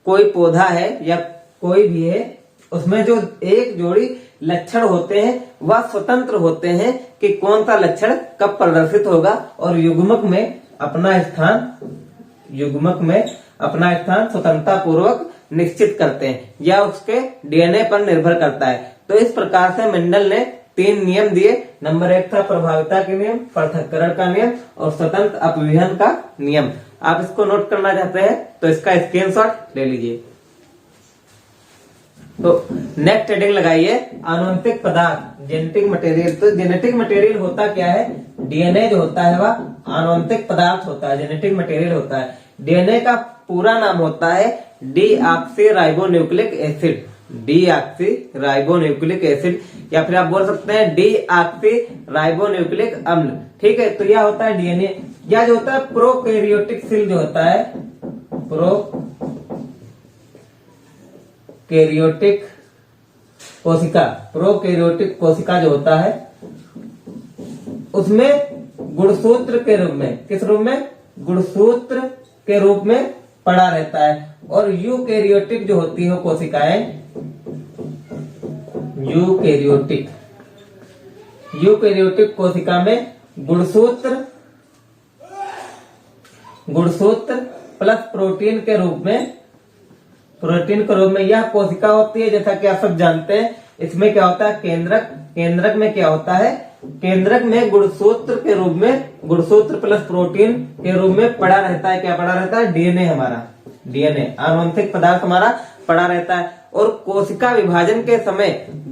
कोई पौधा है या कोई भी है उसमें जो एक जोड़ी लक्षण होते हैं वह स्वतंत्र होते हैं कि कौन सा लक्षण कब प्रदर्शित होगा, और युग्मक में अपना स्थान स्वतंत्रता पूर्वक निश्चित करते हैं या उसके डीएनए पर निर्भर करता है। तो इस प्रकार से मेंडल ने 3 नियम दिए। नंबर 1 था प्रभाविता के नियम, पृथक्करण का नियम और स्वतंत्र अपविहन का नियम। आप इसको नोट करना चाहते हैं तो इसका स्क्रीनशॉट ले लीजिए। तो नेक्स्ट हेडिंग लगाइए, आनुवंशिक पदार्थ, जेनेटिक मटेरियल। तो जेनेटिक मटेरियल होता क्या है? डीएनए जो होता है वह आनुवंशिक पदार्थ होता है, जेनेटिक मटेरियल होता है। डीएनए का पूरा नाम होता है डीऑक्सीराइबोन्यूक्लिक एसिड, डीऑक्सीराइबोन्यूक्लिक एसिड, या फिर आप बोल सकते हैं डीऑक्सीराइबोन्यूक्लिक अम्ल। ठीक है, तो यह होता है डीएनए। या जो होता है प्रोकैरियोटिक सेल जो होता है, प्रोकैरियोटिक कोशिका जो होता है उसमें गुणसूत्र के रूप में, किस रूप में? गुणसूत्र के रूप में पड़ा रहता है। और यूकैरियोटिक जो होती है कोशिकाएं, यूकैरियोटिक कोशिका में गुणसूत्र प्लस प्रोटीन के रूप में यह कोशिका होती है। जैसा कि आप सब जानते हैं, इसमें क्या होता है? केंद्रक में क्या होता है? केंद्रक में गुणसूत्र के रूप में, गुणसूत्र प्लस प्रोटीन के रूप में पड़ा रहता है। क्या पड़ा रहता है? डीएनए हमारा, डीएनए आनुवंशिक पदार्थ हमारा पड़ा रहता है। और कोशिका विभाजन के समय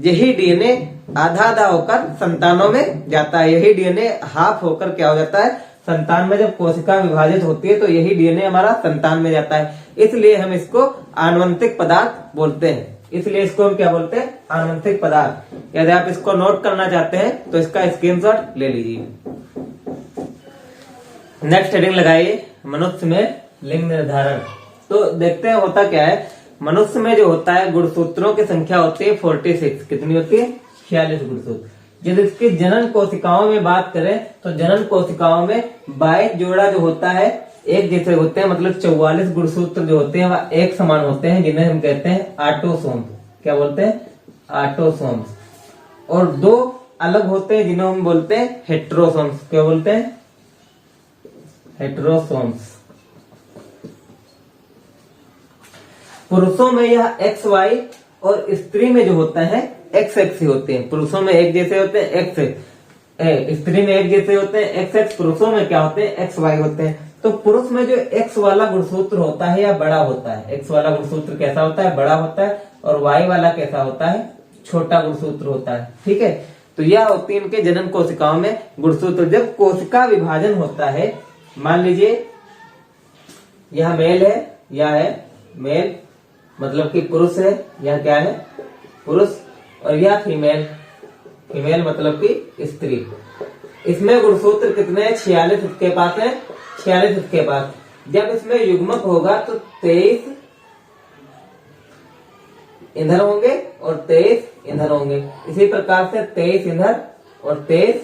यही डीएनए आधा आधा होकर संतानों में जाता है। यही डीएनए हाफ होकर क्या हो जाता है? संतान में। जब कोशिका विभाजित होती है तो यही डीएनए हमारा संतान में जाता है। इसलिए हम इसको आनुवंशिक पदार्थ बोलते हैं। इसलिए इसको हम क्या बोलते हैं? आनुवंशिक पदार्थ। यदि आप इसको नोट करना चाहते हैं तो इसका स्क्रीनशॉट ले लीजिए। नेक्स्ट हेडिंग लगाइए, मनुष्य में लिंग निर्धारण। तो देखते हैं होता क्या है। मनुष्य में जो होता है गुणसूत्रों की संख्या होती है 46। कितनी होती है? 46 गुणसूत्र। यदि इसकी जनन कोशिकाओं में बात करें तो जनन कोशिकाओं में 22 जोड़ा जो होता है एक जैसे होते हैं, मतलब 44 गुणसूत्र जो होते हैं वह एक समान होते हैं, जिन्हें हम कहते हैं ऑटोसोम। क्या बोलते हैं? ऑटोसोम्स। और 2 अलग होते हैं जिन्हें हम बोलते हैं हेट्रोसोम्स। क्या बोलते हैं? हेट्रोसोम्स। पुरुषों में यह एक्स वाई और स्त्री में जो होता है एक्स एक्स ही होते हैं। पुरुषों में एक जैसे होते हैं एक्स एक्स, स्त्री में एक जैसे होते हैं एक्स एक्स। पुरुषों में क्या होते हैं? एक्स वाई होते हैं। तो पुरुष में जो एक्स वाला गुणसूत्र होता है या बड़ा होता है, एक्स वाला गुणसूत्र कैसा होता है? बड़ा होता है। और वाई वाला कैसा होता है? छोटा गुणसूत्र होता है। ठीक है, तो यह होती है इनके जनन कोशिकाओं में गुणसूत्र। जब कोशिका विभाजन होता है, मान लीजिए यह मेल है, यह है मेल, मतलब कि पुरुष है, यह क्या है? पुरुष। और यह फीमेल, फीमेल मतलब कि स्त्री। इसमें गुणसूत्र कितने हैं? 46 इसके पास है, 46 इसके पास। जब इसमें युग्मक होगा तो 23 इधर होंगे और 23 इधर होंगे। इसी प्रकार से 23 इधर और 23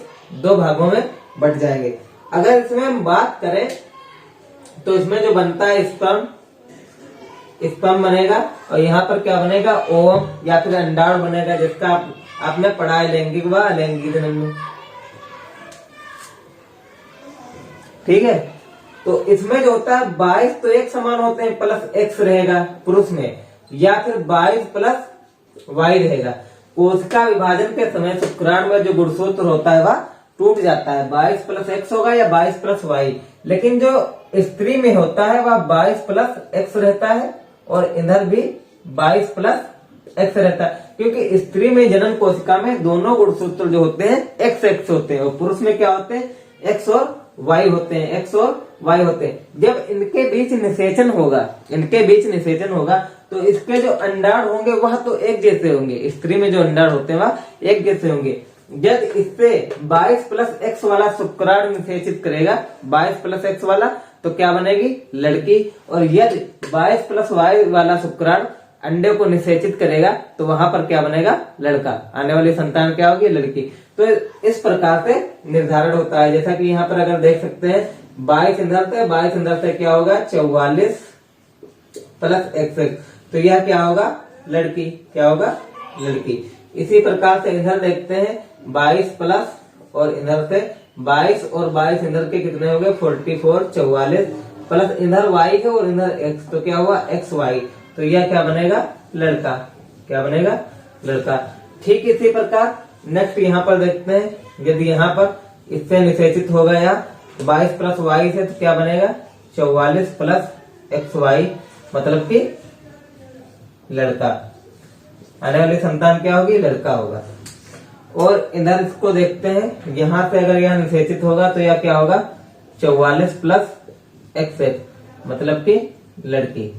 2 भागों में बट जाएंगे। अगर इसमें हम बात करें तो इसमें जो बनता है स्पर्म, स्पर्म बनेगा। और यहाँ पर क्या बनेगा? ओवम या फिर अंडाणु बनेगा, जिसका आपने पढ़ा है लैंगिक व अलैंगिक जनन में। ठीक है, तो इसमें जो होता है 22 तो एक समान होते हैं, प्लस एक्स रहेगा पुरुष में, या फिर 22 प्लस वाई रहेगा। कोशिका विभाजन के समय शुक्राणु में जो गुणसूत्र होता है वह टूट जाता है। 22 प्लस एक्स होगा या 22 प्लस वाई। लेकिन जो स्त्री में होता है वह 22 प्लस एक्स रहता है और इधर भी 22 प्लस एक्स रहता है, क्योंकि स्त्री में जनन कोशिका में दोनों गुणसूत्र जो होते हैं एक्स एक्स होते हैं और पुरुष में क्या होते हैं? एक्स और वाई होते हैं, एक्स और वाई होते हैं। जब इनके बीच निषेचन होगा, इनके बीच निषेचन होगा तो इसके जो अंडाणु होंगे वह तो एक जैसे होंगे। स्त्री में जो अंडाणु होते हैं वह एक जैसे होंगे। जब इससे 22 प्लस एक्स वाला शुक्राणु निषेचित करेगा, 22 प्लस एक्स वाला, तो क्या बनेगी? लड़की। और यदि 22 प्लस वाई वाला शुक्राणु अंडे को निषेचित करेगा तो वहां पर क्या बनेगा? लड़का। आने वाली संतान क्या होगी? लड़की। तो इस प्रकार से निर्धारण होता है। जैसा कि यहाँ पर अगर देख सकते हैं 22 इधर से, 22 इधर से क्या होगा? 44 प्लस एक्स एक्स, तो यह क्या होगा? लड़की। क्या होगा? लड़की। इसी प्रकार से इधर देखते हैं 22 प्लस और इधर से 22 और 22 इधर के कितने हो गए? 44, 44 प्लस इधर वाई है और इधर एक्स, तो क्या हुआ? X Y. तो यह क्या बनेगा? लड़का। क्या बनेगा? लड़का। ठीक इसी प्रकार नेक्स्ट यहाँ पर देखते हैं, यदि यहाँ पर इससे निषेचित हो गया 22 प्लस वाई से, तो क्या बनेगा? 44 प्लस एक्स वाई, मतलब कि लड़का। आने वाली संतान क्या होगी? लड़का होगा। और इधर इसको देखते हैं, यहां से अगर यह निषेचित होगा तो यह क्या होगा? 44 प्लस एक्स एक्स, मतलब कि लड़की।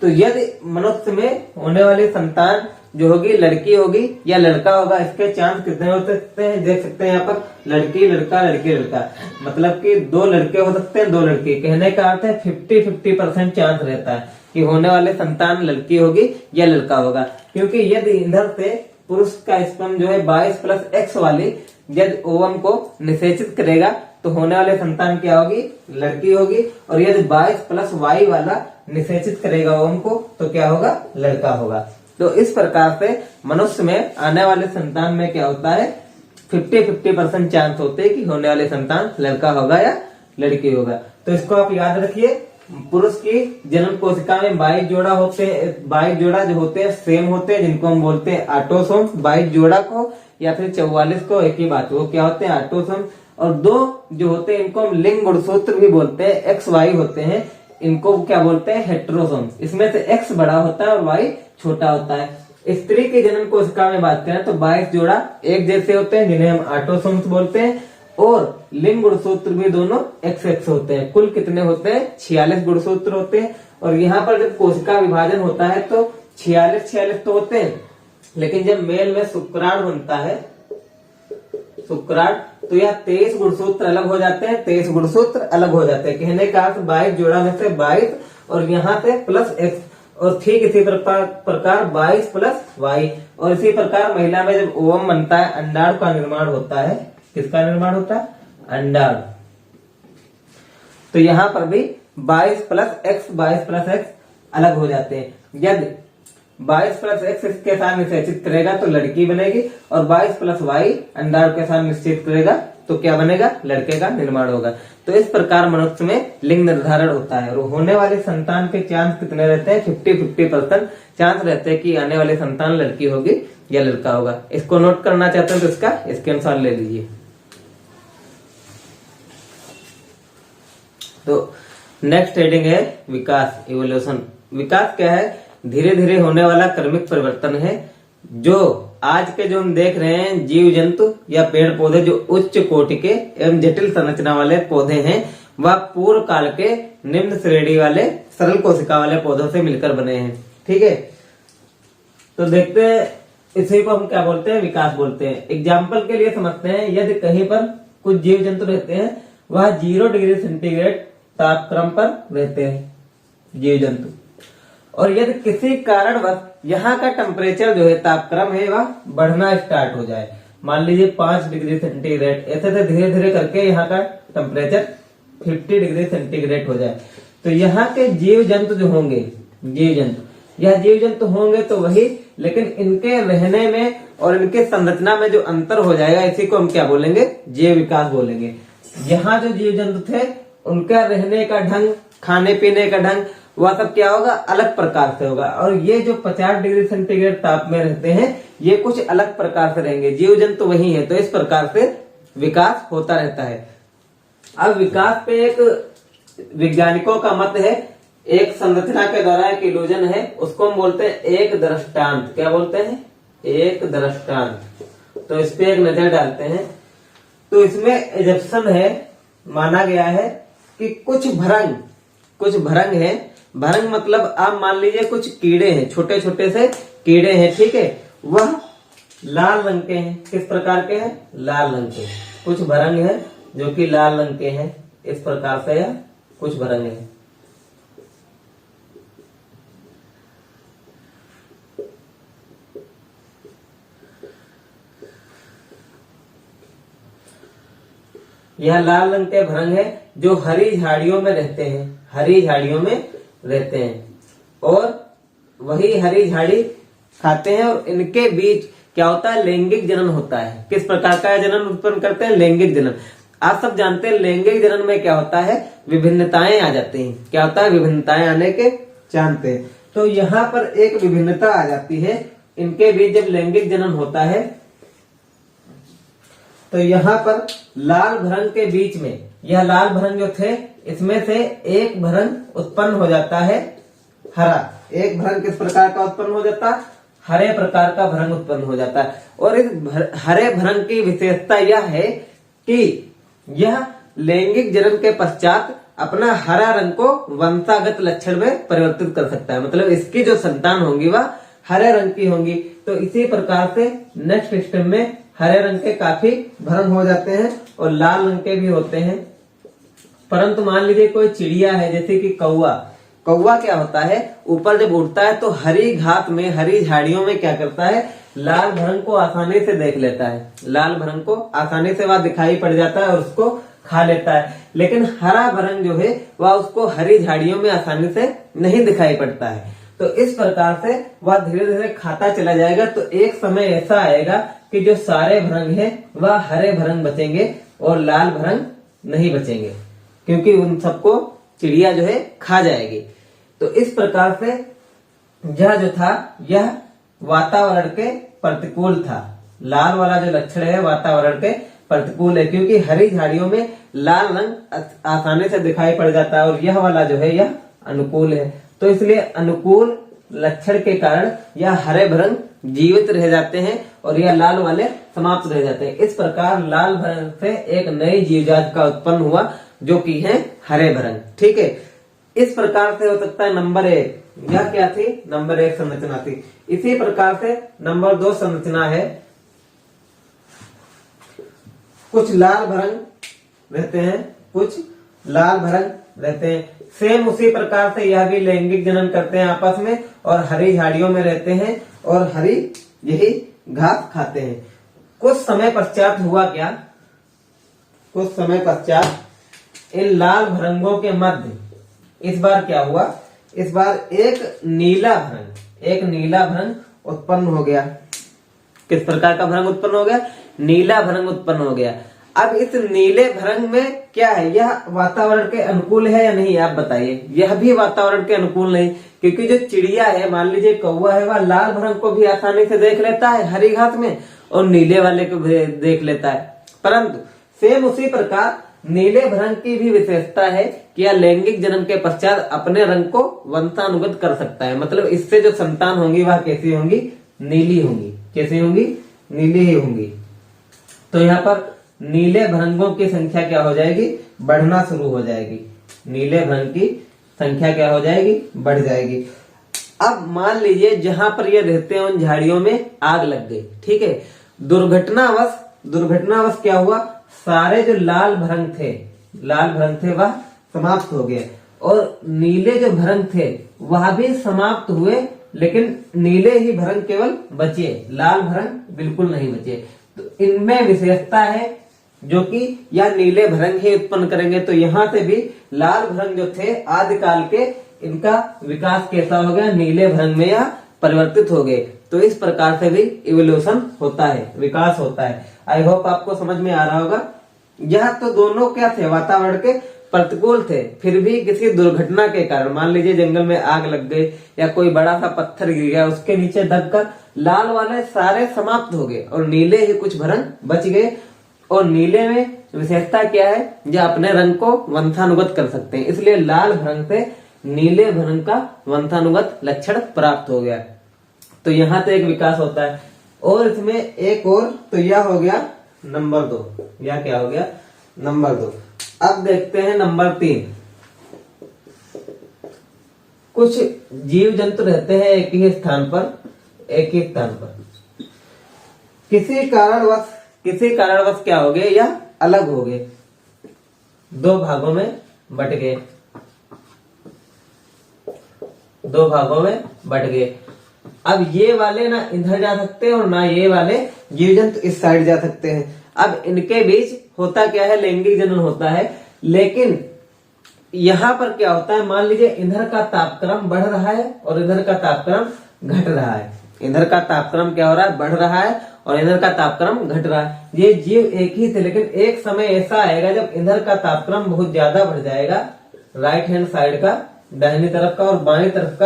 तो यदि मनुष्य में होने वाली संतान जो होगी लड़की होगी या लड़का होगा, इसके चांस कितने हो सकते हैं? देख सकते हैं यहाँ पर लड़की लड़का लड़की लड़का, मतलब कि 2 लड़के हो सकते हैं 2 लड़की। कहने का अर्थ है 50-50% चांस रहता है कि होने वाले संतान लड़की होगी या लड़का होगा। क्योंकि यदि इधर से पुरुष का स्पर्म जो है 22 प्लस एक्स वाली यदि ओवम को निषेचित करेगा तो होने वाले संतान क्या होगी? लड़की होगी। और यदि 22 प्लस वाई वाला निषेचित करेगा ओवम को तो क्या होगा? लड़का होगा। तो इस प्रकार से मनुष्य में आने वाले संतान में क्या होता है? 50-50% चांस होते हैं कि होने वाले संतान लड़का होगा या लड़की होगा। तो इसको आप याद रखिए। पुरुष की जनन कोशिका में 22 जोड़ा होते हैं, 22 जोड़ा जो होते हैं सेम होते हैं, जिनको हम बोलते हैं ऑटोसोम। 22 जोड़ा को या फिर 44 को एक ही बात, वो क्या होते हैं ऑटोसोम। और दो जो होते हैं इनको हम लिंग गुणसूत्र भी बोलते हैं, एक्स वाई होते हैं, इनको क्या बोलते हैं हेट्रोसोम। इसमें से एक्स बड़ा होता है और वाई छोटा होता है। स्त्री की जनन कोशिका में बात करें तो 22 जोड़ा एक जैसे होते हैं जिन्हें हम ऑटोसोम्स बोलते हैं, और लिंग गुणसूत्र भी दोनों एक्स एक्स होते हैं। कुल कितने होते हैं 46 गुणसूत्र होते हैं। और यहाँ पर जब कोशिका विभाजन होता है तो 46 तो होते हैं, लेकिन जब मेल में शुक्राणु बनता है शुक्राणु तो यह 23 गुणसूत्र अलग हो जाते हैं, 23 गुणसूत्र अलग हो जाते हैं। कहने का अर्थ 22 जोड़ा में से 22 और यहाँ से प्लस एक्स, और ठीक इसी प्रकार 22 प्लस वाई। और इसी प्रकार महिला में जब ओवम बनता है, अंडाणु का निर्माण होता है, किसका निर्माण होता है अंडाणु, तो यहाँ पर भी 22 प्लस एक्स अलग हो जाते हैं। यदि 22 प्लस एक्स के साथ निश्चित करेगा तो लड़की बनेगी, और 22 प्लस वाई अंडाणु के साथ निश्चित करेगा तो क्या बनेगा लड़के का निर्माण होगा। तो इस प्रकार मनुष्य में लिंग निर्धारण होता है। और होने वाले संतान के चांस कितने रहते हैं 50-50% चांस रहते हैं कि आने वाली संतान लड़की होगी या लड़का होगा। इसको नोट करना चाहते हैं तो इसका इसके अनुसार ले लीजिए। तो नेक्स्ट हेडिंग है विकास, इवोल्यूशन। विकास क्या है, धीरे धीरे होने वाला क्रमिक परिवर्तन है। जो आज के जो हम देख रहे हैं जीव जंतु या पेड़ पौधे जो उच्च कोटि के एवं जटिल संरचना वाले पौधे हैं, वह पूर्व काल के निम्न श्रेणी वाले सरल कोशिका वाले पौधों से मिलकर बने हैं। ठीक है, तो देखते हैं इसी को हम क्या बोलते हैं विकास बोलते हैं। एग्जाम्पल के लिए समझते हैं, यदि कहीं पर कुछ जीव जंतु रहते हैं वह 0 डिग्री सेंटीग्रेड तापक्रम पर रहते हैं जीव जंतु, और यदि किसी कारणवश यहाँ का टेम्परेचर जो है तापक्रम है वह बढ़ना स्टार्ट हो जाए, मान लीजिए 5 डिग्री सेंटीग्रेड, ऐसे से धीरे धीरे करके यहाँ का टेम्परेचर 50 डिग्री सेंटीग्रेड हो जाए, तो यहाँ के जीव जंतु जो होंगे यह जीव जंतु होंगे तो वही, लेकिन इनके रहने में और इनके संरचना में जो अंतर हो जाएगा इसी को हम क्या बोलेंगे जैव विकास बोलेंगे। यहाँ जो जीव जंतु थे उनका रहने का ढंग, खाने पीने का ढंग, वह सब क्या होगा अलग प्रकार से होगा, और ये जो 50 डिग्री सेंटीग्रेड ताप में रहते हैं ये कुछ अलग प्रकार से रहेंगे, जीव जंतु वही है। तो इस प्रकार से विकास होता रहता है। अब विकास पे एक वैज्ञानिकों का मत है, एक संरचना के द्वारा एक इल्यूजन है, उसको हम बोलते हैं एक दृष्टांत। क्या बोलते हैं एक दृष्टांत। तो इस पे एक नजर डालते हैं। तो इसमें एजप्शन है, माना गया है कि कुछ भरंग है। भरंग मतलब आप मान लीजिए कुछ कीड़े हैं, छोटे छोटे से कीड़े हैं, ठीक है, वह लाल रंग के हैं। किस प्रकार के हैं लाल रंग के। कुछ भरंग है जो कि लाल रंग के हैं, इस प्रकार से यह कुछ भरंग है। यह लाल रंग के भरंग है जो हरी झाड़ियों में रहते हैं, और वही हरी झाड़ी खाते हैं, और इनके बीच क्या होता है लैंगिक जनन होता है। किस प्रकार का जनन उत्पन्न करते हैं लैंगिक जनन। आप सब जानते हैं लैंगिक जनन में क्या होता है विभिन्नताएं आ जाती हैं। क्या होता है विभिन्नताएं आने के जानते हैं। तो यहाँ पर एक विभिन्नता आ जाती है इनके बीच जब लैंगिक जनन होता है। तो यहाँ पर लाल भरंग के बीच में, यह लाल भरंग जो थे इसमें से एक भरंग उत्पन्न हो जाता है हरा। एक भरंग किस प्रकार का उत्पन्न हो जाता है हरे प्रकार का भरंग उत्पन्न हो जाता है। और इस हरे भरंग की विशेषता यह है कि यह लैंगिक जनन के पश्चात अपना हरा रंग को वंशागत लक्षण में परिवर्तित कर सकता है, मतलब इसकी जो संतान होंगी वह हरे रंग की होंगी। तो इसी प्रकार से नेक्स्ट स्टेप में हरे रंग के काफी भरंग हो जाते हैं और लाल रंग के भी होते हैं। परंतु मान लीजिए कोई चिड़िया है जैसे कि कौवा क्या होता है ऊपर जब उड़ता है तो हरी घास में, हरी झाड़ियों में क्या करता है लाल भरंग को आसानी से देख लेता है, लाल भरंग को आसानी से वह दिखाई पड़ जाता है और उसको खा लेता है। लेकिन हरा भरंग जो है वह उसको हरी झाड़ियों में आसानी से नहीं दिखाई पड़ता है। तो इस प्रकार से वह धीरे धीरे खाता चला जाएगा। तो एक समय ऐसा आएगा कि जो सारे भरंग हैं वह हरे भरंग बचेंगे और लाल भरंग नहीं बचेंगे, क्योंकि उन सबको चिड़िया जो है खा जाएगी। तो इस प्रकार से यह जो था यह वातावरण के प्रतिकूल था, लाल वाला जो लक्षण है वातावरण के प्रतिकूल है, क्योंकि हरी झाड़ियों में लाल रंग आसानी से दिखाई पड़ जाता है और यह वाला जो है यह अनुकूल है। तो इसलिए अनुकूल लक्षण के कारण यह हरे भरंग जीवित रह जाते हैं और यह लाल वाले समाप्त रह जाते हैं। इस प्रकार लाल भरंग से एक नई जीव जाति का उत्पन्न हुआ जो कि है हरे भरंग। ठीक है, इस प्रकार से हो सकता है नंबर 1, यह क्या थी, नंबर 1 संरचना थी। इसी प्रकार से नंबर 2 संरचना है, कुछ लाल भरंग रहते हैं, कुछ लाल भरंग रहते हैं। सेम उसी प्रकार से यह भी लैंगिक जनन करते हैं आपस में और हरी झाड़ियों में रहते हैं और हरी यही घास खाते हैं। कुछ समय पश्चात हुआ क्या, कुछ समय पश्चात इन लाल भरंगों के मध्य इस बार क्या हुआ, इस बार एक नीला भरंग उत्पन्न हो गया। किस प्रकार का भरंग उत्पन्न हो गया, नीला भरंग उत्पन्न हो गया। अब इस नीले भरंग में क्या है, यह वातावरण के अनुकूल है या नहीं, आप बताइए। यह भी वातावरण के अनुकूल नहीं, क्योंकि जो चिड़िया है, मान लीजिए कौवा है, वह लाल भरंग को भी आसानी से देख लेता है हरी घास में और नीले वाले को भी देख लेता है। परंतु सेम उसी प्रकार नीले भरंग की भी विशेषता है कि यह लैंगिक जनन के पश्चात अपने रंग को वंशानुगत कर सकता है। मतलब इससे जो संतान होंगी वह कैसी होंगी, नीली होंगी। कैसी होंगी, नीली ही होंगी। तो यहाँ पर नीले भरंगों की संख्या क्या हो जाएगी, बढ़ना शुरू हो जाएगी। नीले भरंग की संख्या क्या हो जाएगी, बढ़ जाएगी। अब मान लीजिए जहां पर ये रहते हैं उन झाड़ियों में आग लग गई। ठीक है, दुर्घटनावश क्या हुआ, सारे जो लाल भरंग थे वह समाप्त हो गए और नीले जो भरंग थे वह भी समाप्त हुए, लेकिन नीले ही भरंग केवल बचे, लाल भरंग बिल्कुल नहीं बचे। तो इनमें विशेषता है जो कि यह नीले भरंग ही उत्पन्न करेंगे। तो यहाँ से भी लाल भरंग जो थे आदिकाल के, इनका विकास कैसा हो गया, नीले भरंग में यह परिवर्तित हो गए। तो इस प्रकार से भी इवोल्यूशन होता है, विकास होता है। आई होप आपको समझ में आ रहा होगा। यह तो दोनों क्या थे, वातावरण के प्रतिकूल थे, फिर भी किसी दुर्घटना के कारण, मान लीजिए जंगल में आग लग गई या कोई बड़ा सा पत्थर गिर गया, उसके नीचे दबकर लाल वाले सारे समाप्त हो गए और नीले ही कुछ भरंग बच गए। और नीले में विशेषता क्या है, जो अपने रंग को वंशानुगत कर सकते हैं, इसलिए लाल भरंग से नीले भरंग का वंशानुगत लक्षण प्राप्त हो गया। तो यहाँ तो एक विकास होता है। और इसमें एक और, तो यह हो गया नंबर 2, यह क्या हो गया, नंबर 2। अब देखते हैं नंबर 3। कुछ जीव जंतु रहते हैं एक ही स्थान पर, किसी कारणवश क्या हो गए, या अलग हो गए, 2 भागों में बट गए। अब ये वाले ना इधर जा सकते हैं और ना ये वाले जीव जंतु इस साइड जा सकते हैं। अब इनके बीच होता क्या है, लैंगिक जनन होता है। लेकिन यहाँ पर क्या होता है, मान लीजिए इधर का तापक्रम बढ़ रहा है और इधर का तापक्रम घट रहा है। इधर का तापक्रम क्या हो रहा है, बढ़ रहा है और इधर का तापक्रम घट रहा है। ये जीव एक ही थे, लेकिन एक समय ऐसा आएगा जब इधर का तापक्रम बहुत ज्यादा बढ़ जाएगा, राइट हैंड साइड का, दाहिनी तरफ का, और बाएं तरफ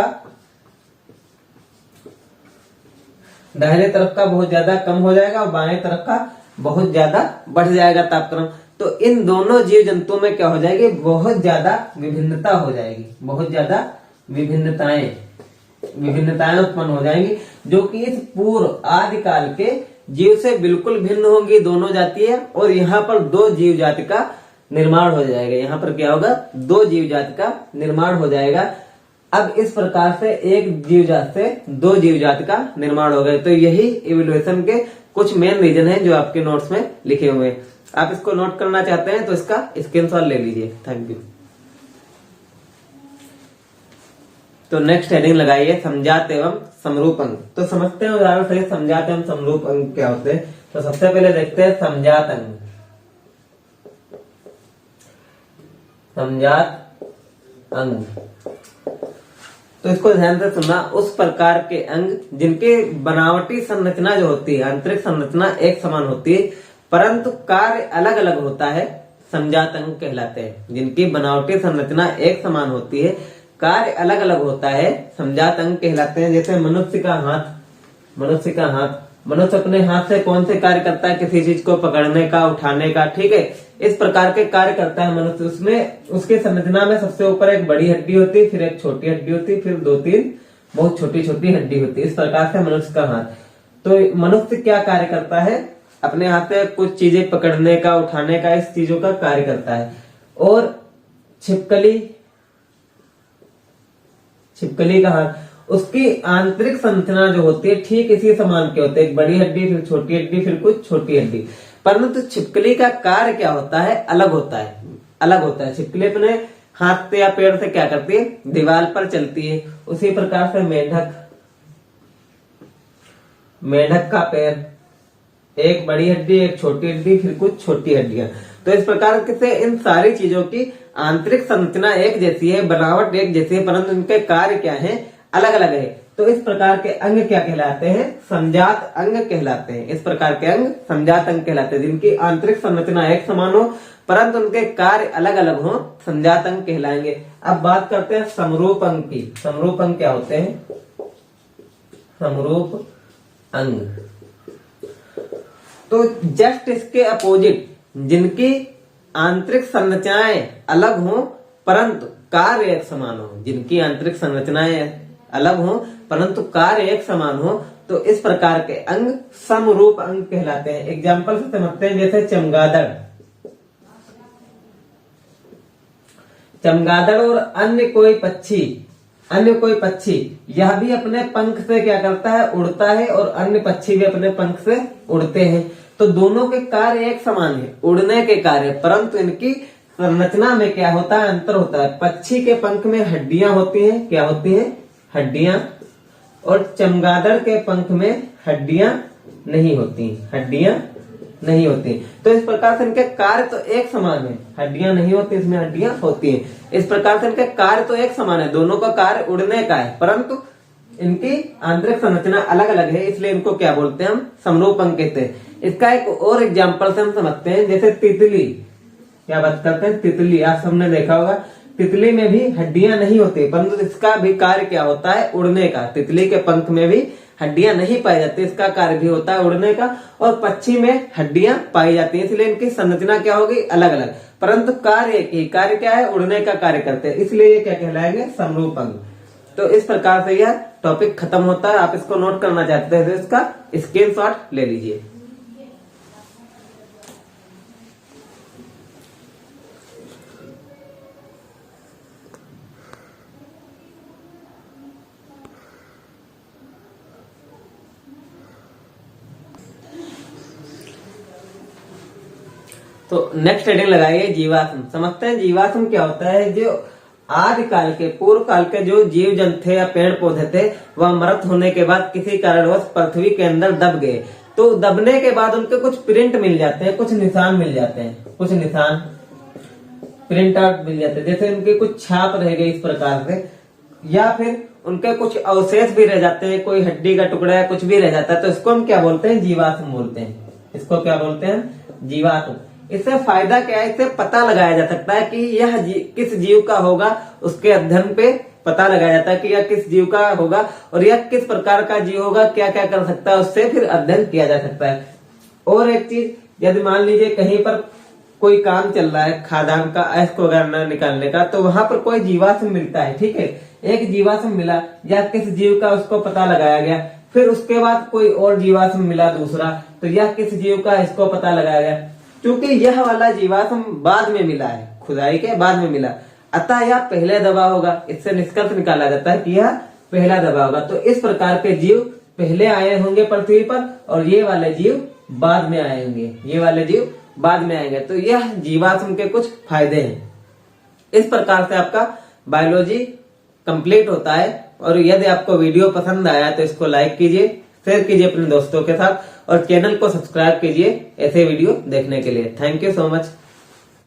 का बहुत ज्यादा कम हो जाएगा और बाएं तरफ का बहुत ज्यादा बढ़ जाएगा तापक्रम। तो इन दोनों जीव जंतुओं में क्या हो जाएगी, बहुत ज्यादा विभिन्नता हो जाएगी, बहुत ज्यादा विभिन्नताएं उत्पन्न हो जाएंगी, जो कि इस पूर्व आदिकाल के जीव से बिल्कुल भिन्न होंगी दोनों जातियां। और यहाँ पर 2 जीव जाति का निर्माण हो जाएगा। यहाँ पर क्या होगा, 2 जीव जाति का निर्माण हो जाएगा। अब इस प्रकार से एक जीव जाति से 2 जीव जाति का निर्माण हो गए। तो यही इवोल्यूशन के कुछ मेन रीजन है जो आपके नोट्स में लिखे हुए हैं। आप इसको नोट करना चाहते हैं तो इसका स्क्रीनशॉट ले लीजिए। Thank you. तो नेक्स्ट हेडिंग लगाइए, समजात एवं समरूप अंग। तो समझते हैं उदाहरण से समजात एवं समरूप अंग क्या होते हैं। तो सबसे पहले देखते हैं समजात अंग। तो इसको ध्यान से सुनना, उस प्रकार के अंग जिनके बनावटी संरचना जो होती है, आंतरिक संरचना एक समान होती है परंतु कार्य अलग अलग होता है, समजात अंग कहलाते हैं। जिनकी बनावटी संरचना एक समान होती है, कार्य अलग अलग होता है, समजात अंग कहलाते हैं। जैसे मनुष्य का हाथ मनुष्य अपने हाथ से कौन से कार्य करता है, किसी चीज को पकड़ने का, उठाने का, ठीक है, इस प्रकार के कार्य करता है मनुष्य। उसमें उसके संरचना में सबसे ऊपर एक बड़ी हड्डी होती है, फिर एक छोटी हड्डी होती है, फिर 2-3 बहुत छोटी छोटी हड्डी होती है। इस प्रकार से मनुष्य का हाथ। तो मनुष्य क्या कार्य करता है, अपने हाथ से कुछ चीजें पकड़ने का, उठाने का, इस चीजों का कार्य करता है। और छिपकली का हाथ, उसकी आंतरिक संरचना जो होती है ठीक इसी समान के होते हैं, एक बड़ी हड्डी, फिर छोटी हड्डी, फिर कुछ छोटी हड्डी। परंतु छिपकली का कार्य क्या होता है, अलग होता है। छिपकली अपने हाथ से या पेड़ से क्या करती है, दीवार पर चलती है। उसी प्रकार से मेंढक का पैर, एक बड़ी हड्डी, एक छोटी हड्डी, फिर कुछ छोटी हड्डियां। तो इस प्रकार से इन सारी चीजों की आंतरिक संरचना एक जैसी है, बनावट एक जैसी है, परंतु इनके कार्य क्या है, अलग अलग है। तो इस प्रकार के अंग क्या कहलाते हैं, समजात अंग कहलाते हैं। इस प्रकार के अंग समजात अंग कहलाते हैं, जिनकी आंतरिक संरचना एक समान हो परंतु उनके कार्य अलग अलग हो, समजात अंग कहलाएंगे। अब बात करते हैं समरूप अंग की। समरूप अंग क्या होते हैं, समरूप अंग तो जस्ट इसके अपोजिट, जिनकी आंतरिक संरचनाएं अलग हो परंतु कार्य एक समान हो, जिनकी आंतरिक संरचनाएं अलग हो परंतु कार्य एक समान हो, तो इस प्रकार के अंग समरूप अंग कहलाते हैं। एग्जाम्पल से समझते हैं, जैसे चमगादड़ और अन्य कोई पक्षी यह भी अपने पंख से क्या करता है, उड़ता है, और अन्य पक्षी भी अपने पंख से उड़ते हैं। तो दोनों के कार्य एक समान है, उड़ने के कार्य, परंतु इनकी संरचना में क्या होता है, अंतर होता है। पक्षी के पंख में हड्डियां होती हैं, क्या होती हैं, हड्डियां, और चमगादड़ के पंख में हड्डियां नहीं होती। तो इस प्रकार से इनके कार्य तो एक समान है, हड्डियां नहीं होती, इसमें हड्डियां होती हैं। इस प्रकार से इनके कार्य तो एक समान है, दोनों का कार्य उड़ने का है, परंतु इनकी आंतरिक संरचना अलग अलग है, इसलिए इनको क्या बोलते हैं, हम समरूप अंग कहते हैं। इसका एक और एग्जाम्पल से हम समझते हैं, जैसे तितली। क्या बात करते हैं, तितली। आज सबने देखा होगा, तितली में भी हड्डियां नहीं होती, परंतु इसका भी कार्य क्या होता है, उड़ने का। तितली के पंख में भी हड्डियां नहीं पाई जाती, इसका कार्य भी होता है उड़ने का। और पक्षी में हड्डियां पाई जाती है, इसलिए इनकी संरचना क्या होगी, अलग अलग, परंतु कार्य एक ही। कार्य क्या है, उड़ने का कार्य करते हैं, इसलिए ये क्या कहलाएंगे, समरूप अंग। तो इस प्रकार से यह टॉपिक खत्म होता है। आप इसको नोट करना चाहते हैं तो इसका स्क्रीनशॉट ले लीजिए। तो नेक्स्ट हेडिंग लगाइए, जीवाश्म। समझते हैं जीवाश्म क्या होता है। जो आदिकाल के, पूर्व काल के जो जीव जंतु थे या पेड़ पौधे थे, वह मृत होने के बाद किसी कारणवश पृथ्वी के अंदर दब गए। तो दबने के बाद उनके कुछ प्रिंट मिल जाते हैं, कुछ निशान मिल जाते हैं, कुछ निशान प्रिंट आउट मिल जाते हैं, जैसे उनके कुछ छाप रह गए इस प्रकार से, या फिर उनके कुछ अवशेष भी रह जाते हैं, कोई हड्डी का टुकड़ा या कुछ भी रह जाता है, तो इसको हम क्या बोलते हैं, जीवाश्म बोलते हैं। इसको क्या बोलते हैं, जीवाश्म। इससे फायदा क्या है, इससे पता लगाया जा सकता है कि यह किस जीव का होगा, उसके अध्ययन पे पता लगाया जाता है कि यह किस जीव का होगा और यह किस प्रकार का जीव होगा, क्या क्या कर सकता है, उससे फिर अध्ययन किया जा सकता है। और एक चीज, यदि मान लीजिए कहीं पर कोई काम चल रहा है, खादान का अयस्क वगैरह निकालने का, तो वहां पर कोई जीवाश्म मिलता है, ठीक है, एक जीवाश्म मिला या किस जीव का, उसको पता लगाया गया। फिर उसके बाद कोई और जीवाश्म मिला दूसरा, तो यह किस जीव का, इसको पता लगाया गया। क्योंकि यह वाला जीवाश्म बाद में मिला है, खुदाई के बाद में मिला, अतः यह पहले दबा होगा। इससे निष्कर्ष निकाला जाता है कि यह पहला दबा होगा। तो इस प्रकार के जीव पहले आए होंगे पृथ्वी पर और ये वाले जीव बाद में आएंगे, ये वाले जीव बाद में आएंगे। तो यह जीवाश्म के कुछ फायदे हैं। इस प्रकार से आपका बायोलॉजी कंप्लीट होता है। और यदि आपको वीडियो पसंद आया तो इसको लाइक कीजिए, शेयर कीजिए अपने दोस्तों के साथ और चैनल को सब्सक्राइब कीजिए ऐसे वीडियो देखने के लिए। Thank you so much.